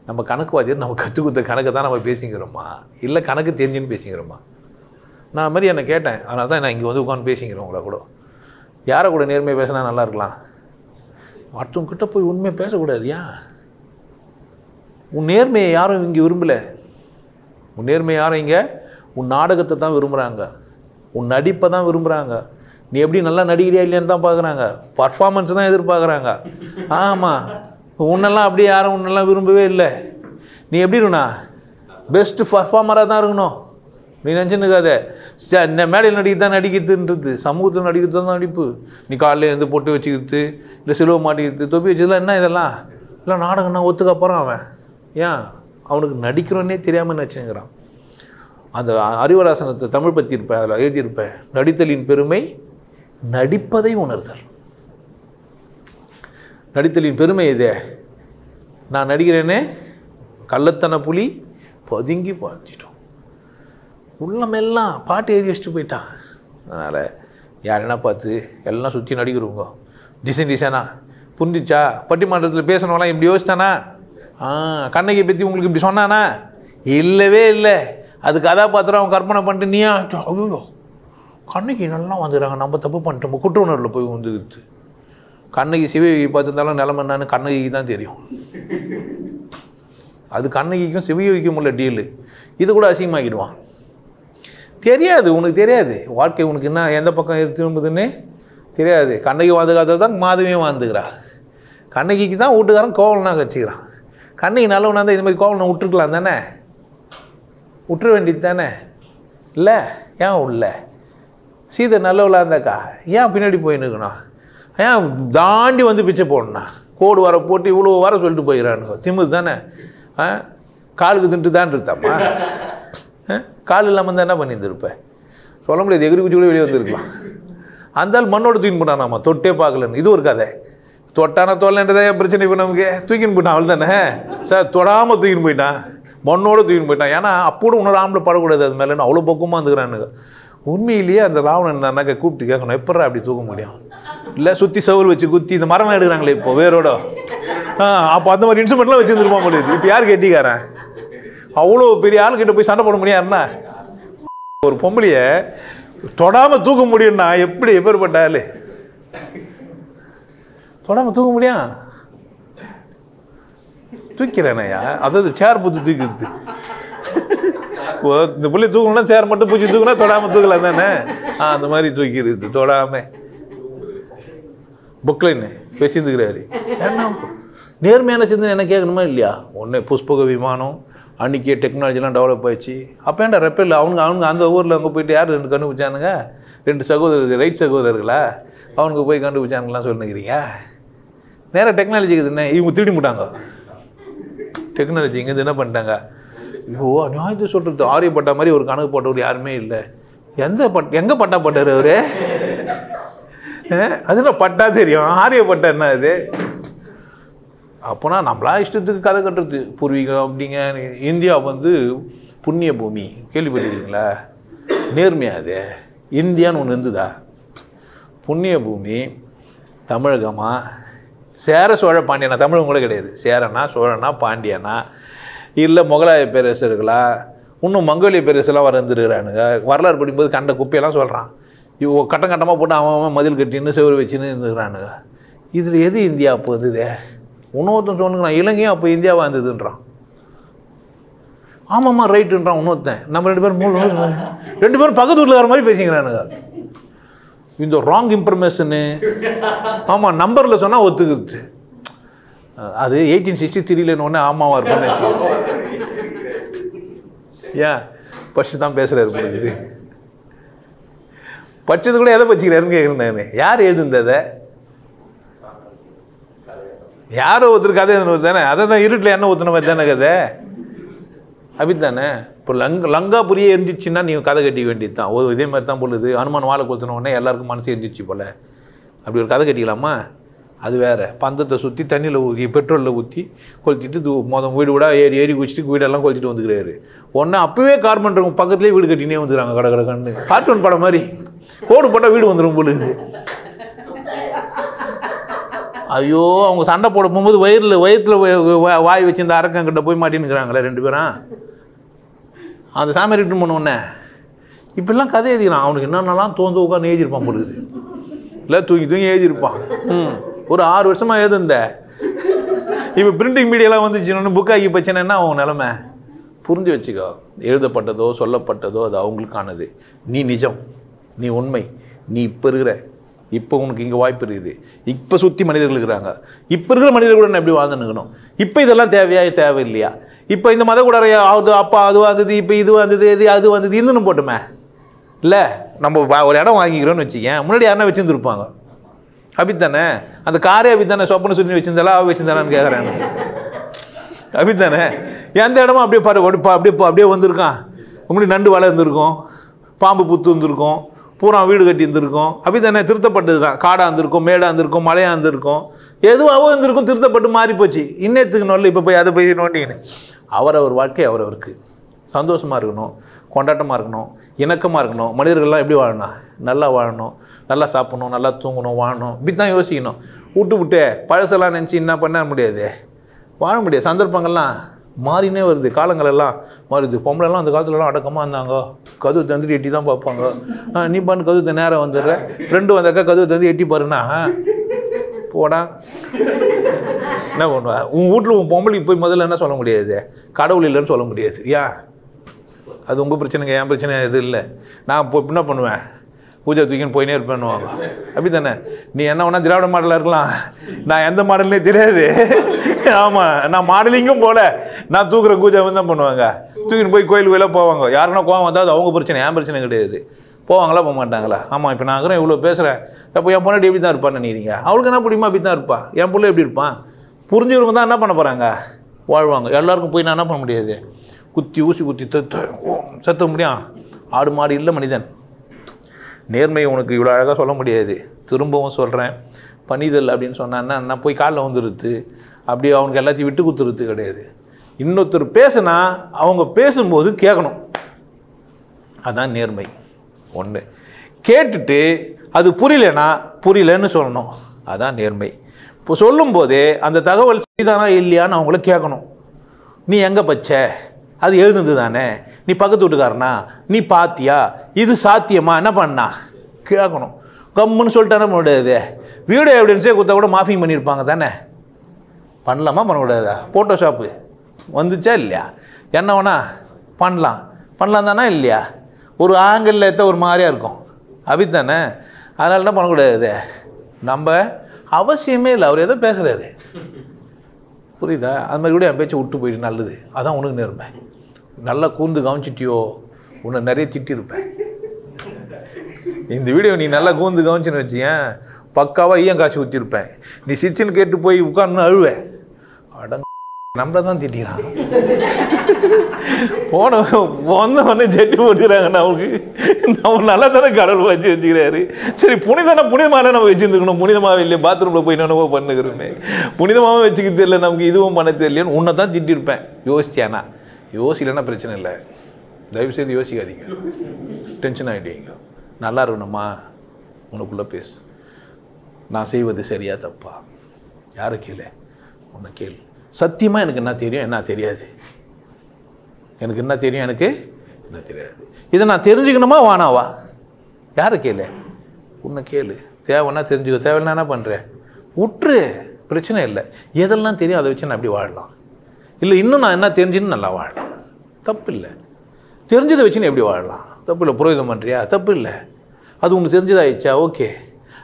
நம்ம கணக்கு வாத்தியார் நம்ம கற்றுக் கொடுத்த கணக்கை தான் நம்ம பேசிக்கிறோமா இல்லை கணக்கு தெரிஞ்சுன்னு பேசிக்கிறோமா? நான் மாதிரி என்னை கேட்டேன், அதனால தான் நான் இங்கே வந்து உட்காந்து பேசிக்கிறேன். உங்களை கூட யாரை கூட நேர்மையாக பேசினா நல்லா இருக்கலாம். மற்றவங்கிட்ட போய் உண்மையாக பேசக்கூடாது. ஏன்? உன் நேர்மையை யாரும் இங்கே விரும்பலை. உன் நேர்மையை யாரும் இங்கே உன் நாடகத்தை தான் விரும்புகிறாங்க, உன் நடிப்பை தான் விரும்புகிறாங்க. நீ எப்படி நல்லா நடிக்கிறியா இல்லையான்னு தான் பார்க்குறாங்க, பர்ஃபார்மன்ஸ் தான் எதிர்பார்க்குறாங்க. ஆமாம், உன்னெல்லாம் அப்படியே யாரும் உன்னெல்லாம் விரும்பவே இல்லை. நீ எப்படி இருக்கணும்னா பெஸ்ட்டு பர்ஃபார்மராக தான் இருக்கணும். நீ நினச்சின்னுக்காத மேடையில் நடிக்க தான் நடிக்கிறதுன்றது, சமூகத்தில் நடிக்கிறது தான் நடிப்பு. நீ காலையில் இருந்து பொட்டு வச்சுக்கிறது, இல்லை சிலுவை மாட்டிக்கிறது, தொப்பி வச்சதுலாம் என்ன இதெல்லாம் இல்லை நாடகம்னா ஒத்துக்க அப்புறம் அவன் ஏன் அவனுக்கு நடிக்கிறோன்னே தெரியாமல் நினச்சிங்கிறான். அந்த அறிவராசனத்தை தமிழ் பற்றி இருப்பேன், அதில் எழுதியிருப்பேன், நடித்தலின் பெருமை நடிப்பதை உணர்தல். நடித்தலின் பெருமை இதே. நான் நடிக்கிறேனே, கள்ளத்தன புலி பதுங்கி பாய்ச்சிட்டோம், உள்ளமெல்லாம் பாட்டு எழுதி வச்சுட்டு போயிட்டான். அதனால் யார் என்ன பார்த்து எல்லாம் சுற்றி நடிக்கிறவங்க டிசைனா புரிஞ்சிச்சா? பட்டிமன்றத்தில் பேசணும்லாம் இப்படி யோசித்தானா? கண்ணகி பற்றி உங்களுக்கு இப்படி சொன்னானா? இல்லவே இல்லை. அது கதாபாத்திரம் அவன் கற்பனை பண்ணிட்டு நீயா ஐயோ கண்ணகி நல்லா வந்துடுறாங்க, நம்ம தப்பு பண்ணிட்டோம், குற்ற உணர்வில் போய் வந்துடுது. கண்ணகி சிவயோகி பார்த்துருந்தாலும் நிலமை என்னன்னு கண்ணகிக்கு தான் தெரியும். அது கண்ணகிக்கும் சிவயோகிக்கும் உள்ள டீலு. இது கூட அசிங்கமாக்கிடுவான். தெரியாது, உனக்கு தெரியாது வாழ்க்கை உனக்கு என்ன எந்த பக்கம் திரும்புதுன்னு தெரியாது. கண்ணகி வாழ்ந்துக்காத தான் மாதவியும் வாழ்ந்துக்கிறா. கண்ணகிக்கு தான் வீட்டுக்காரன் கோவலனா கட்சிக்கிறான். கண்ணகி நல்லவனா இருந்தால் இது மாதிரி கோவலனை விட்டுருக்கலாம் தானே, விட்டுற வேண்டியது தானே இல்லை? ஏன் உள்ள சீதை நல்லவளாக இருந்தாக்கா ஏன் பின்னாடி போயின்னு இருக்கணும்? ஏன் தாண்டி வந்து பிச்சை போடணும்? கோடு வர போட்டு இவ்வளோ வர சொல்லிட்டு போயிடறானுங்க, திமுது தானே. காலுக்கு தின்ட்டு தான் இருத்தாம்மா. கால் இல்லாமல் இருந்தால் என்ன பண்ணியிருந்திருப்பேன்? சொல்ல முடியாது. எகிரி குச்சி கூட வெளியே வந்துருக்கலாம். அந்த ஆள் மண்ணோட தூக்கின்னு போட்டானாம்மா, தொட்டே பார்க்கலன்னு. இது ஒரு கதை. தொட்டான தோல்லைன்றதே பிரச்சனை. இப்போ நமக்கு தூக்கின்னு போயிட்டான், அவள் தானே சார். தொடாமல் தூக்கின்னு போயிட்டான், மண்ணோடு தூக்கின்னு போயிட்டான். ஏன்னா அப்போட இன்னொரு ஆம்பளை படக்கூடாது அது மேலேன்னு அவ்வளோ பக்கமாக வந்துக்கிறானுங்க. உண்மையிலேயே அந்த ராவணன் இருந்தானாக்க கூப்பிட்டு கேட்கணும், எப்படா அப்படி தூக்க முடியும்? இல்லை சுற்றி சவுல் வச்சு குத்தி இந்த மரம் எடுக்கிறாங்களே இப்போ வேரோட. அப்போ அந்த மாதிரி இன்ஸ்ட்ருமெண்ட்லாம் வச்சுருந்துருப்பா முடியுது. இப்போ யார் கெட்டிக்காரன்? அவ்வளோ பெரிய ஆளுக்கிட்ட போய் சண்டை போட முடியாதுன்னா ஒரு பொம்பளையை தொடாமல் தூக்க முடியும்னா எப்படி எப்பேற்பட்ட ஆள்? தொடாமல் தூக்க முடியும்? தூக்கிறேனையா, அதாவது சேர் பூத்து தூக்கிடுது. இந்த பிள்ளை தூக்கணும்னா சேர் மட்டும் பூச்சி தூக்கினா தொடாமல் தூக்கலாம் தானே? அந்த மாதிரி தூக்கிடுது தொடாமல். புக்லைன்னு வச்சுருந்துக்கிறாரு. ஏன்னா நேர்மையான சிந்தனை என்ன கேட்கணுமா இல்லையா? ஒன்று புஷ்பக விமானம் அன்றைக்கே டெக்னாலஜிலாம் டெவலப் ஆயிடுச்சு. அப்போ ஏன்டா ரெப்பேரில் அவங்க அந்த ஊரில் அங்கே போயிட்டு யார் 2 கண்டுபிடிச்சானுங்க? 2 சகோதரர்கள், ரைட் சகோதரர்களா? அவனுக்கு போய் கண்டுபிடிச்சானுங்களாம் சொல்லுங்கிறீங்க. நேராக டெக்னாலஜி இருக்குதுன்னு இவங்க திருடி முட்டாங்க. டெக்னாலஜி இங்கேருந்து என்ன பண்ணிட்டாங்க? ஐயோ நியாயத்தை சொல்கிறது, ஆரியப்பட்டா மாதிரி ஒரு கணக்கு போட்டவர் யாருமே இல்லை. எங்கே பட்டா போட்டார் அவர்? அதுனா பட்டா தெரியும், ஆரியப்பட்டா என்ன அது? அப்போனா நம்மளா இஷ்டத்துக்கு கதை கட்டுறது. பூர்வீகம் அப்படிங்க. இந்தியா புண்ணிய பூமி கேள்விப்பட்டிருக்கீங்களா? நேர்மையா அது? இந்தியான்னு ஒன்று இருந்துதா? புண்ணிய பூமி. தமிழகமா? சேர சோழ பாண்டியனா? தமிழகம் கூட கிடையாது. சேரனா சோழனா பாண்டியனா இல்லை முகலாய பேரரசர்களா? இன்னும் மங்கோலிய பேரரசெல்லாம் வந்துருக்கிறானுங்க. வரலாறு படிக்கும்போது கண்ட குப்பையெல்லாம் சொல்கிறான். இவ கட்டம் கட்டமாக போட்டு அவன் மதில் கட்டின்னு செவரு வச்சுன்னு இருந்துக்கிறானுங்க. இதில் எது இந்தியா அப்போ வந்தது? இன்னொருத்தன் சொன்னுங்கிறான் இலங்கையும் அப்போ இந்தியாவாக இருந்ததுன்றான். ஆமாம்மா ரைட்டுன்றான் இன்னொருத்தன். நம்ம 2 பேரும் 2 பேரும் பக்கத்து வீட்டில் வர மாதிரி பேசிக்கிறானுங்க. இந்த ராங் இன்ஃபர்மேஷனு. ஆமாம் நம்பரில் சொன்னால் ஒத்துக்குது. அது 1863 ஒன்று ஆமாவாக இருக்கும்னு நினச்சி ஏன் பச்சு தான் பேசுகிறாரு முடியுது. பச்சது கூட எதை பச்சிக்கிறாருன்னு கேட்குறேன் நான். யார் எழுதுந்ததை? யாரோ ஒருத்தர் கதை எழுதுனது தானே. அதை தான் இருட்டில் என்ன ஊற்றுன மாதிரி தானே கதை. அப்படி தானே? இப்போ லங்காபுரியே எரிஞ்சிச்சுன்னா நீங்கள் கதை கட்டிக்க வேண்டியது தான். இதே மாதிரி தான் பொழுது அனுமான் வாழை கொளுத்தின உடனே எல்லாருக்கும் மனசு எரிஞ்சிச்சு போல். அப்படி ஒரு கதை கட்டிக்கலாமா? அது வேறு. பந்தத்தை சுற்றி தண்ணியில் ஊற்றி பெட்ரோலில் ஊற்றி கொளுத்திட்டு வீடு விட ஏறி குச்சிட்டு வீடெல்லாம் கொளுத்திட்டு வந்துக்கிறாரு. ஒன்று அப்போவே கார்பெண்டர் பக்கத்துலேயே வீடு கட்டினே வந்துடுறாங்க. கடை கண்ணு கார்ட்டூன் படம் மாதிரி கோடு போட்டால் வீடு வந்துடும் பொழுது. ஐயோ அவங்க சண்டை போட போகும்போது வயிற்றில் வாய் வச்சு இந்த அரக்கங்கிட்ட போய் மாட்டின்னுக்கிறாங்களே 2 பேரும். அந்த சாமி ரிட்டன் பண்ணுவோன்னே இப்படிலாம் கதை எழுதிக்கிறான். அவனுக்கு என்னென்னலாம் தோந்து உட்காந்து எழுதியிருப்பான் பொழுது. இல்லை தூங்கி எழுதியிருப்பான். ஒரு 6 வருஷமாக எழுதுந்த. இப்போ பிரிண்டிங் மீடியாலாம் வந்துச்சுன்னு புக்காகி பிரச்சனைன்னா அவன் நிலமை புரிஞ்சு வச்சுக்கோ. எழுதப்பட்டதோ சொல்லப்பட்டதோ அது அவங்களுக்கானது. நீ நிஜம், நீ உண்மை, நீ இப்போ இருக்கிற. இப்போ உனக்கு இங்கே வாய்ப்பு இருக்குது. இப்போ சுற்றி மனிதர்கள் இருக்கிறாங்க. இப்போ இருக்கிற மனிதர்களுடன் எப்படி வாழ்ந்துனுக்கணும்? இப்போ இதெல்லாம் தேவையா தேவையில்லையா? இப்போ இந்த மத கூட அப்பா அது வந்தது, இப்போ இது வந்தது, அது வந்தது இன்னும் போட்டுமே இல்லை. நம்ம ஒரு இடம் வாங்கிக்கிறோன்னு வச்சுக்கேன். முன்னாடி யாருன்னா வச்சுருந்துருப்பாங்க. அப்படித்தானே? அந்த காரே அப்படித்தானே? சொப்பனை சுற்றி வச்சுருந்தாலா வச்சுருந்தாலான்னு கேட்குறேன். அப்படித்தானே? எந்த இடமும் அப்படியே அப்படியே வந்திருக்கான். முன்னாடி நண்டு வலை இருந்திருக்கும், பாம்பு புத்து இருந்திருக்கும், பூரா வீடு கட்டி இருந்திருக்கும். அப்படி தானே? திருத்தப்பட்டது தான். காடாக இருந்திருக்கும், மேடாக இருந்திருக்கும், மலையாக இருந்திருக்கும், எதுவாகவும் இருந்திருக்கும். திருத்தப்பட்டு மாறி போச்சு. இன்னத்துக்கு நொல்ல இப்போ போய் அதை போய் நோண்டிங்கன்னு. அவரவர் வாழ்க்கை அவரவருக்கு சந்தோஷமாக இருக்கணும், கொண்டாட்டமாக இருக்கணும், இணக்கமாக இருக்கணும். மனிதர்கள்லாம் எப்படி வாழணும்? நல்லா வாழணும், நல்லா சாப்பிடணும், நல்லா தூங்கணும், வாழணும். இப்படி தான் யோசிக்கணும். விட்டு பழசெல்லாம் நினச்சி என்ன பண்ண முடியாது, வாழ முடியாது. சந்தர்ப்பங்கள்லாம் மாறினே வருது. காலங்கள் எல்லாம் மாறுது. பொம்பளைலாம் அந்த காலத்துலலாம் அடக்கமாக இருந்தாங்க. கதவு தந்துட்டு எட்டி தான் பார்ப்பாங்க. நீ பண்ணு கதவு நேரம் வந்துடுற. ஃப்ரெண்டு வந்தாக்கா கதவு தந்து எட்டி பாருன்னா போடா என்ன பண்ணுவேன்? உன் வீட்டில் உன் பொம்பளைக்கு போய் முதல்ல என்ன சொல்ல முடியாது? கடவுள் இல்லைன்னு சொல்ல முடியாது. ஏன்? அது உங்கள் பிரச்சனைங்க, என் பிரச்சனை எது இல்லை. நான் இப்போ என்ன பண்ணுவேன்? பூஜை தூக்கின்னு போயினே இருப்பேன்னுவாங்க. அப்படி தானே? நீ என்ன வேணா திராவிட மாடலாக இருக்கலாம், நான் எந்த மாடல்னே தெரியாது. ஆமாம், நான் மாடலிங்கும் போல நான் தூக்குற பூஜை தான் பண்ணுவாங்க. தூக்கின்னு போய் கோயிலுக்கு போவாங்க. யாருன்னா கோவம் வந்தால் அது அவங்க பிரச்சனை, என் பிரச்சனை கிடையாது. போவாங்களா போக மாட்டாங்களா? ஆமாம், இப்போ நான் இருக்கிறேன் இவ்வளோ பேசுகிறேன். அப்போ என் பொண்ணாடி எப்படி தான் இருப்பான்னு நினைக்கிறீங்க? அவளுக்கு என்ன பிடிக்குமா அப்படி தான் இருப்பாள். என் பிள்ளை எப்படி இருப்பான்? புரிஞ்சுக்கிறவங்க தான் என்ன பண்ண போகிறாங்க? வாழ்வாங்க. எல்லாருக்கும் போய் நான் என்ன பண்ண முடியாது, குத்தி ஊசி குத்தி செத்த முடியும். ஆடு மாடு இல்லை மனிதன். நேர்மையை உனக்கு இவ்வளோ அழகாக சொல்ல முடியாது. திரும்பவும் சொல்கிறேன், பணிதல் அப்படின்னு சொன்னான்னா நான் போய் காலில் வந்துடுது, அப்படியே அவனுக்கு எல்லாத்தையும் விட்டு கொடுத்துருது கிடையாது. இன்னொருத்தர் பேசுனா அவங்க பேசும்போது கேட்கணும், அதான் நேர்மை. ஒன்று கேட்டுட்டு அது புரியலன்னா புரியலன்னு சொல்லணும், அதான் நேர்மை. இப்போ சொல்லும்போதே அந்த தகவல் சரிதானா இல்லையான்னு அவங்கள கேட்கணும். நீ எங்கே பச்ச, அது எழுதுனது தானே, நீ பக்கத்து வீட்டுக்காரனா, நீ பாத்தியா, இது சாத்தியமா, என்ன பண்ணா கேட்கணும். கம்முன்னு சொல்லிட்டானே முடியாது. வீடியோ எவிடன்ஸே கொடுத்தா கூட மாஃபிங் பண்ணியிருப்பாங்க தானே. பண்ணலாமா பண்ணக்கூடாதா? ஃபோட்டோஷாப்பு வந்துச்சா இல்லையா? என்ன வேணா பண்ணலாம் தானே இல்லையா? ஒரு ஆங்கிளில் எடுத்தால் ஒரு மாதிரியாக இருக்கும், அப்படி தானே. அதனால என்ன பண்ணக்கூடாது, நம்ம அவசியமே இல்லை. அவர் ஏதோ பேசுகிறாரு, புரியுதா? அது மாதிரி கூட என் பேச்சை விட்டு போயிட்டு நல்லது, அதான் உனக்கு நேர்மை. நல்லா கூர்ந்து கவனிச்சிட்டியோ உன்னை நிறைய திட்டிருப்பேன். இந்த வீடியோ நீ நல்லா கூர்ந்து கவனிச்சுன்னு வச்சியன், பக்காவாக ஈயம் காசு ஊற்றிருப்பேன். நீ சிரிச்சுன்னு கேட்டு போய் உட்காந்து அழுவேன். அடங்க நம்மளை தான் திட்டிக்கிறான். வந்தவொடனே ஜெட்டு போட்டுக்கிறாங்க. நம்ம நல்லா தானே கடவுள் வச்சு வச்சுக்கிறாரு. சரி புனிதமாக நம்ம வச்சுருந்துக்கணும். புனிதமாக இல்லையே, பாத்ரூமில் போய் என்னென்னவோ பண்ணுகிறோமே, புனிதமாக வச்சுக்க தெரியல, நமக்கு இதுவும் பண்ண தெரியலையான்னு உன்னை தான் திட்டிருப்பேன். யோசிச்சியானா? யோசிக்கலைன்னா பிரச்சனை இல்லை, தயவுசெய்து யோசிக்காதீங்க, டென்ஷன் ஆகிட்டீங்க. நல்லா இருக்கணுமா, உனக்குள்ளே பேசு. நான் செய்வது சரியா தப்பா, யாரை கேளு, உன்னை கேளு. சத்தியமாக எனக்கு என்ன தெரியும், என்ன தெரியாது, எனக்கு என்ன தெரியும், எனக்கு என்ன தெரியாது. இதை நான் தெரிஞ்சுக்கணுமா வானாவா, யாரை கேளு, உன்னை கேளு. தேவைன்னா தெரிஞ்சுக்க, தேவைன்னா என்ன பண்ணுறேன் விட்டுரு, பிரச்சனை இல்லை. எதெல்லாம் தெரியும் அதை வச்சு நான் அப்படி வாழலாம். இல்லை இன்னும் நான் என்ன தெரிஞ்சுன்னு நல்லா வாழலாம், தப்பு இல்லை. தெரிஞ்சதை வச்சுன்னு எப்படி வாழலாம், தப்பு இல்லை. புரோகிதம் பண்ணுறியா, தப்பு இல்லை. அது உனக்கு தெரிஞ்சதாகிடுச்சா, ஓகே.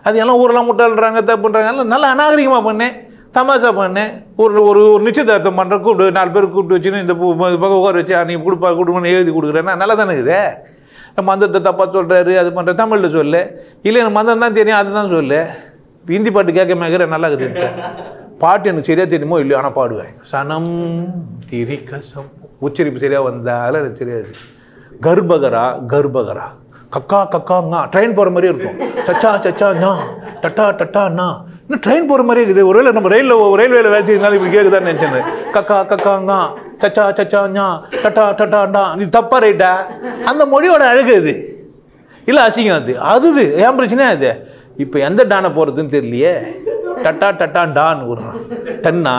அது எல்லாம் ஊரெல்லாம் முட்டாள்றாங்க, தப்புன்றாங்க. நல்லா அநாகரிகமாக பண்ணேன், தமாஷா பண்ணேன். ஒரு நிச்சயதார்த்தம் பண்ணுற கூப்பிட்டு 4 பேர் கூப்பிட்டு வச்சுன்னு இந்த பக்கம் உட்கார வச்சு நீ கொடுப்பான்னு எழுதி கொடுக்குறேன்னா நல்லா தானே இருக்குது. மந்திரத்தை தப்பாக சொல்கிறாரு, அது பண்ணுற தமிழில் சொல்லு. இல்லை எனக்கு மந்திரம் தான் தெரியும், அதுதான் சொல்லு. ஹிந்தி பாட்டு கேட்க மேய்க்கிற நல்லா இருக்குதுன்ட்டு. பாட்டு எனக்கு சரியாக தெரியுமோ இல்லையோ, ஆனால் பாடுவேன். சனம் திரிகசம் உச்சரிப்பு சரியாக வந்தால் அதெல்லாம் எனக்கு தெரியாது. கர்ப்பகரா கக்கா கக்காங்கா ட்ரெயின் போகிற மாதிரியே இருக்கும். சச்சா சச்சா ஞா டட்டா டட்டா ண்ணா, இன்னும் ட்ரெயின் போகிற மாதிரியே இருக்குது. ஒருவேளை நம்ம ரயில்வேல வேலை செய்யறதுனால இப்படி கேட்குதான்னு நினச்சேன். கக்கா கக்காங்கா சச்சா சச்சா ஞா டட்டா டட்டாண்டா. இது தப்பா ரைட்டா? அந்த மொழியோட அழகு அது இல்லை, அசிங்கம் அது. அது ஏன் பிரச்சனையா அது? இப்போ எந்த டானை போகிறதுன்னு தெரியலையே. டட்டா டட்டா டான்னு விடுறான், டன்னா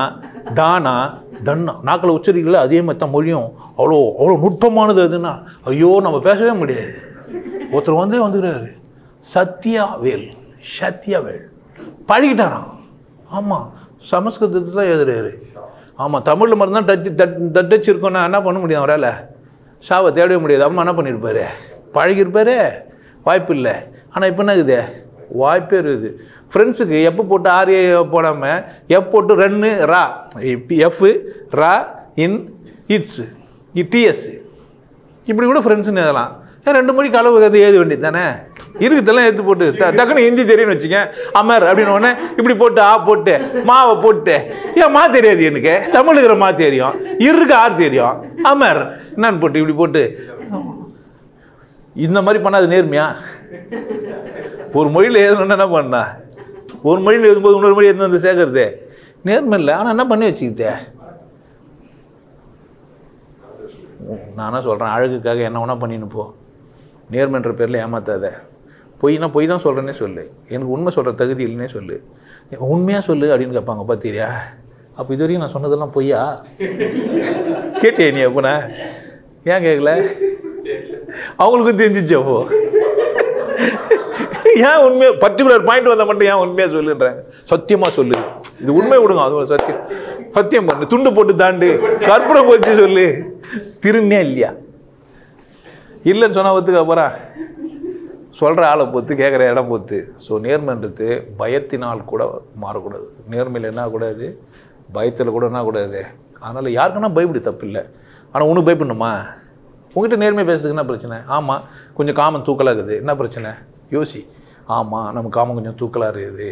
டானா டன்னா. நாக்கில் உச்சரிக்கல, அதே மாதிரி தான் மொழியும் அவ்வளோ நுட்பமானது. அதுன்னா ஐயோ நம்ம பேசவே முடியாது. ஒருத்தர் வந்துக்கிறாரு, சத்யாவேல் பழகிட்டாராம். ஆமாம், சமஸ்கிருதத்தில் தான் எழுதுறாரு. ஆமாம், தமிழில் மட்டும்தான் தட்டச்சு இருக்கோன்னா என்ன பண்ண முடியும் அவரால்? ஷாவை தேடவே முடியாது. அம்மா என்ன பண்ணியிருப்பாரு, பழகிருப்பாரு, வாய்ப்பு இல்லை. ஆனால் இப்போ என்ன இருக்குது, வாய்ப்பே இருக்குது. ஃப்ரெண்ட்ஸுக்கு எப்போ போட்டு ஆர்ஏ போடாமல் எஃப் போட்டு ரன்னு ரா, எஃப் ரா இன் இட்ஸு டிஎஸ் இப்படி கூட ஃப்ரெண்ட்ஸுன்னு எழுதலாம். 2 மொழி கலவு கதை எழுத வேண்டியது தானே. இருக்குதெல்லாம் எடுத்து போட்டு டக்குன்னு ஹிந்தி தெரியும்னு வச்சுக்கேன். அமர் அப்படின்னு ஒன்று இப்படி போட்டு போட்டு மாவை போட்டு, ஏன் மா தெரியாது எனக்கு, தமிழ் இருக்கிற மா தெரியும், இருக்கு ஆறு தெரியும், அமர் என்னன்னு போட்டு இப்படி போட்டு இந்த மாதிரி பண்ணால் அது நேர்மையா? ஒரு மொழியில் எழுதணுன்னா என்ன பண்ணா, ஒரு மொழியில் எழுதும்போது இன்னொரு மொழி எதுவும் வந்து சேர்க்கறது நேர்மை இல்லை. ஆனால் என்ன பண்ணி வச்சுக்கிட்டே, நானா சொல்கிறேன், அழகுக்காக என்ன வேணா பண்ணின்னு போ, நேர்மைன்ற பேரில் ஏமாத்தாத. பொய் தான் சொல்கிறேன்னே சொல்லு, எனக்கு உண்மை சொல்கிற தகுதி இல்லைன்னே சொல்லு. உண்மையாக சொல்லு அப்படின்னு கேட்பாங்க, பார்த்தியா? அப்போ இது வரைக்கும் நான் சொன்னதெல்லாம் பொய்யா? கேட்டியா நீ? அப்போனா ஏன் கேட்கல? அவங்களுக்கும் தெரிஞ்சிச்சப்போ ஏன் உண்மையாக பர்டிகுலர் பாயிண்ட் வந்தால் மட்டும் ஏன் உண்மையாக சொல்லுன்றாங்க? சத்தியமாக சொல்லு, இது உண்மை விடுங்க, அது சத்தியம் பண்ணு, துண்டு போட்டு தாண்டு, கற்பூரம் வச்சு சொல்லு, திருநே இல்லையா? இல்லைன்னு சொன்னால் ஒத்துக்க போகிறா? சொல்கிற ஆளை பொறுத்து, கேட்குற இடம் பொறுத்து. ஸோ நேர்மைன்றது பயத்தினால் கூட மாறக்கூடாது. நேர்மையில் என்ன கூடாது, பயத்தில் கூட என்ன கூடாது. அதனால் யாருக்குன்னா பயப்படி தப்பு இல்லை. ஆனால் உனக்கு பயப்படணுமா? உங்கள்கிட்ட நேர்மையை பேசுறதுக்கு என்ன பிரச்சனை? ஆமாம், கொஞ்சம் காமம் தூக்கலாக இருக்குது, என்ன பிரச்சனை? யோசி. ஆமாம், நம்ம காமம் கொஞ்சம் தூக்கலாக இருக்குது,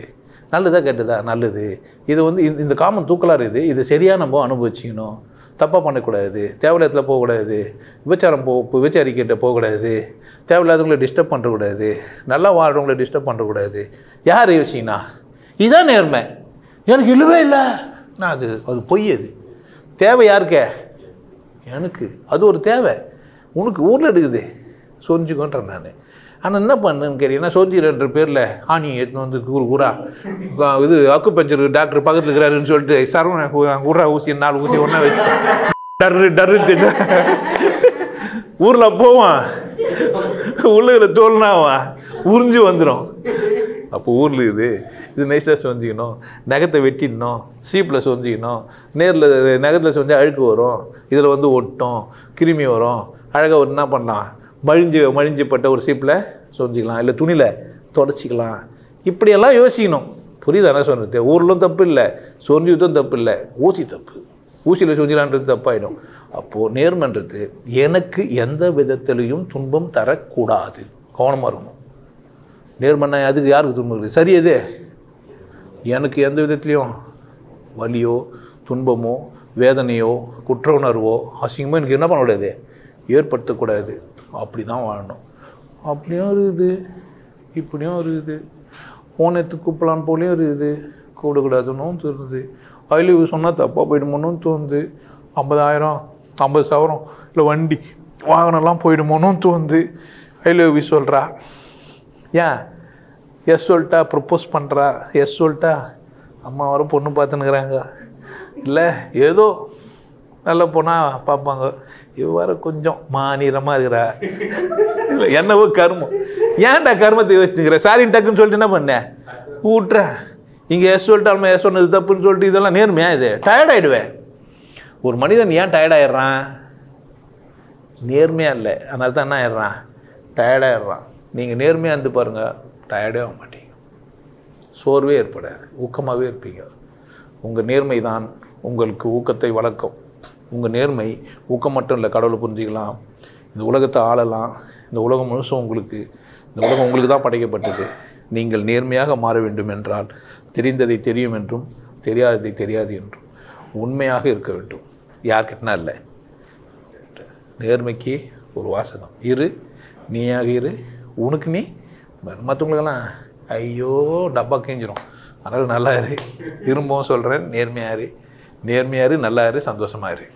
நல்லதா கெட்டதா? நல்லது. இது வந்து இந்த காமம் தூக்கலாக இருக்குது. இது சரியாக நம்ம அனுபவிச்சிக்கணும். தப்பாக பண்ணக்கூடாது, தேவையில்லாத போகக்கூடாது, விபச்சாரிக்கிட்ட போகக்கூடாது, தேவையில்லாதவங்களை டிஸ்டர்ப் பண்ணுறக்கூடாது, நல்லா வாழ்கிறவங்களை டிஸ்டர்ப் பண்ணுறக்கூடாது. யார் யோசிங்கண்ணா? இதுதான் நேர்மை. எனக்கு இல்லவே இல்லை நான் அது பொய். அது தேவை யாருக்கே? எனக்கு. அது ஒரு தேவை. உனக்கு ஊரில் எடுக்குது சொரிஞ்சுக்கோன்றேன் நான். ஆனால் என்ன பண்ணுன்னு கேட்டீங்கன்னா, சொரிஞ்சிக்கிற பேரில் ஆணி எடுத்துன்னு வந்து ஊரா இது அக்குபஞ்சர் டாக்டர் பக்கத்தில் இருக்கிறாருன்னு சொல்லிட்டு சரவணன் ஊரா ஊசி 4 ஊசி ஒன்றா வச்சு டர்ரு தெரிஞ்ச ஊரில் போவான், உள்ளுகிற தோல்னாவான் உறிஞ்சு வந்துடும். அப்போ ஊரில் இது நைஸாக சொஞ்சிக்கணும், நகத்தை வெட்டிடணும், சீப்பில் சொஞ்சிக்கணும். நேரில் நகத்தில் சொஞ்சால் அழுக்கு வரும், இதில் வந்து ஒட்டும், கிருமி வரும். அழகாக ஒரு என்ன பண்ணலாம், மழிஞ்சிப்பட்ட ஒரு சீப்பில் சொஞ்சிக்கலாம், இல்லை துணியில் தொடச்சிக்கலாம். இப்படியெல்லாம் யோசிக்கணும். புரியுது என்ன சொன்னது? ஊரிலும் தப்பு இல்லை, சொஞ்சிதும் தப்பு இல்லை, ஊசி தப்பு. ஊசியில் சொஞ்சிலான்றது தப்பாயிடும். அப்போது நேர்மன்றது எனக்கு எந்த விதத்திலையும் துன்பம் தரக்கூடாது. கவனமாக இருக்கணும். நேர்மன்னா அதுக்கு யாருக்கு துன்பம் இருக்குது? சரி, எது எனக்கு எந்த விதத்துலேயும் வலியோ துன்பமோ வேதனையோ குற்ற உணர்வோ அசிங்கமோ எனக்கு என்ன பண்ணக்கூடாது, ஏற்படுத்தக்கூடாது. அப்படி தான் வாழணும். அப்படியும் இருக்குது, இப்படியும் இருக்குது. ஃபோன் எடுத்து கூப்பிடலான்னு போலேயும் இருக்குது, கூப்பிடக்கூடாதுன்னு தோணுது. அதில் சொன்னால் தப்பாக போயிடுமோன்னு தோணுது. 50,000 50,000 இல்லை வண்டி வாகனம்லாம் போயிடுமோன்னு தோணுது. ஐ சொல்கிறா, ஏன் எஸ் சொல்லிட்டா ப்ரப்போஸ் பண்ணுறா, எஸ் சொல்லிட்டா அம்மா வர பொண்ணு பார்த்துன்னுக்குறாங்க, இல்லை ஏதோ நல்ல பொண்ணாக பார்ப்பாங்க. இவ்வாறு கொஞ்சம் மாநிலமாக இருக்கிறா, இல்லை என்னவோ கர்மம். ஏன்டா கர்மத்தை யோசிச்சுக்கிற? சாரின்னு டக்குன்னு சொல்லிட்டு என்ன பண்ணேன், விட்றேன். இங்கே எஸ் சொல்லிட்டாலுமே எஸ் சொன்னது தப்புன்னு சொல்லிட்டு இதெல்லாம் நேர்மையா? இது டயர்டாகிடுவேன். ஒரு மனிதன் ஏன் டயர்டாகிடுறான்? நேர்மையாக இல்லை, அதனால தான் என்ன ஆயிடுறான், டயர்டாகிடுறான். நீங்கள் நேர்மையாக இருந்து பாருங்கள், டயர்டே ஆக மாட்டீங்க, சோர்வே ஏற்படாது, ஊக்கமாகவே இருப்பீங்க. உங்கள் நேர்மை தான் உங்களுக்கு ஊக்கத்தை வளர்க்கும். உங்கள் நேர்மை ஊக்கம் மட்டும் இல்லை, கடவுளை புரிஞ்சிக்கலாம், இந்த உலகத்தை ஆளலாம். இந்த உலகம் முழுசும் இந்த உலகம் உங்களுக்கு தான் படைக்கப்பட்டது. நீங்கள் நேர்மையாக மாற வேண்டும் என்றால் தெரிந்ததை தெரியும் என்றும் தெரியாததை தெரியாது என்றும் உண்மையாக இருக்க வேண்டும். யார்கிட்டனா இல்லை. நேர்மைக்கு ஒரு வாசகம், இரு நீயாக இரு, உனக்கு நீ. மற்றவங்களுக்கெல்லாம் ஐயோ டப்பா கிஞ்சிரும். அதனால் நல்லா இரு. திரும்பவும் சொல்கிறேன், நேர்மையாக இரு, நல்லா இரு, சந்தோஷமாக இரு.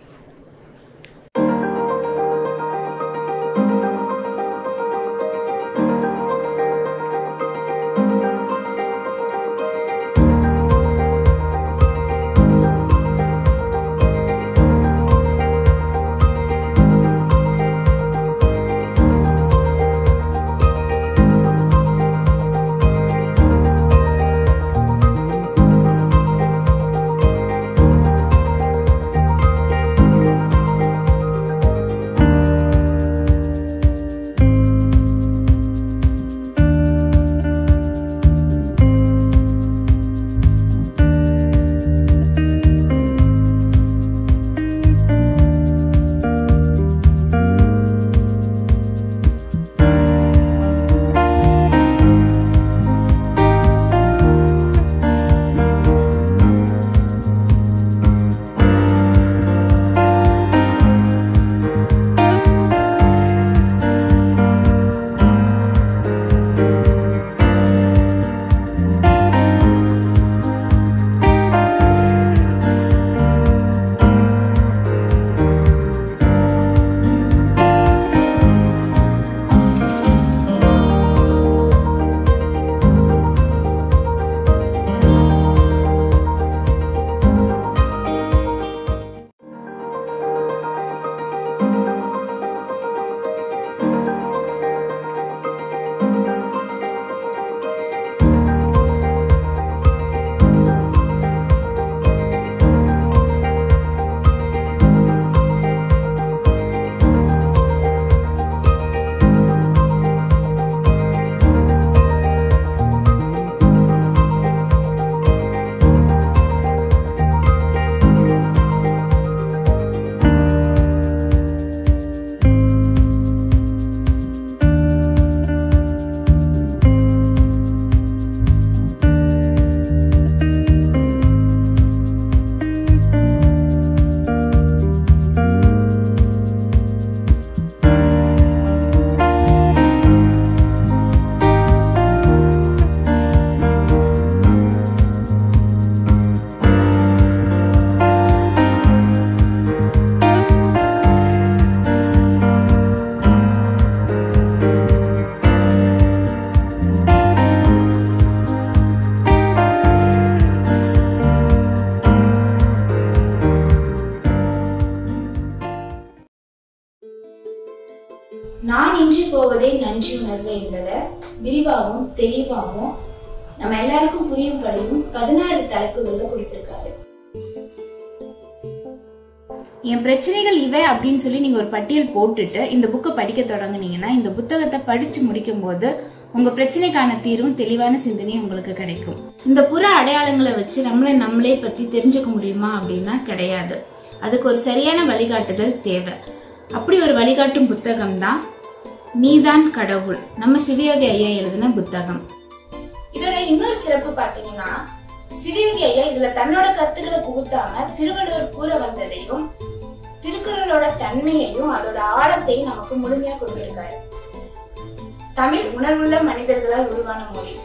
நான் இன்றி போவதே நன்றி உணர்வு என்பதை விரிவாகவும் தெளிவாகவும் நம்ம எல்லாருக்கும் புரியும்படியும் 16 தலைப்புகள்ல கொடுத்திருக்காரு. என் பிரச்சனைகள் இவை அப்படின்னு சொல்லி நீங்க ஒரு பட்டியல் போட்டுட்டு இந்த புக்கை படிக்க தொடங்குனீங்கன்னா இந்த புத்தகத்தை படிச்சு முடிக்கும் போது உங்க பிரச்சனைக்கான தீர்வும் தெளிவான சிந்தனையும் உங்களுக்கு கிடைக்கும். இந்த புற அடையாளங்களை வச்சு நம்மளே பத்தி தெரிஞ்சுக்க முடியுமா அப்படின்னா கிடையாது. அதுக்கு ஒரு சரியான வழிகாட்டுதல் தேவை. அப்படி ஒரு வழிகாட்டும் புத்தகம் தான் நீதான் கடவுள், நம்ம சிவயோகி ஐயா எழுதின புத்தகம். இதோட இன்னொரு சிறப்பு பாத்தீங்கன்னா, சிவயோகி ஐயா இதுல தன்னோட கருத்துக்களை புகுத்தாம திருவள்ளுவர் கூற வந்ததையும் திருக்குறளோட தன்மையையும் அதோட ஆழத்தையும் நமக்கு முழுமையா கொடுத்திருக்காரு. தமிழ் உணர்வுள்ள மனிதர்களால் உருவான மொழி.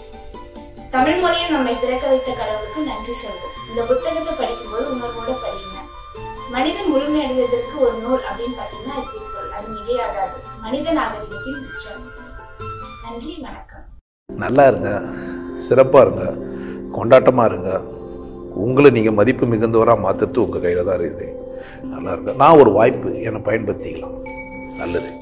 தமிழ் மொழியை நம்மை பிறக்க வைத்த கடவுளுக்கு நன்றி சொல்வோம். இந்த புத்தகத்தை படிக்கும்போது உணர்வோட படியுங்க. மனிதன் முழுமையடைவதற்கு ஒரு நூல் அப்படின்னு பாத்தீங்கன்னா அது திருக்குறள். அது மிகையாகாது. மனித நாகரிகத்தின் உச்சம். நன்றி, வணக்கம். நல்லா இருங்க, சிறப்பாக இருங்க, கொண்டாட்டமாக இருங்க. உங்களை நீங்கள் மதிப்பு மிகுந்தவராக மாற்றுறது உங்கள் கையில் தான் இருக்குது. நல்லா இருங்க. நான் ஒரு வாய்ப்பு என்னை பயன்படுத்திக்கலாம். நல்லது.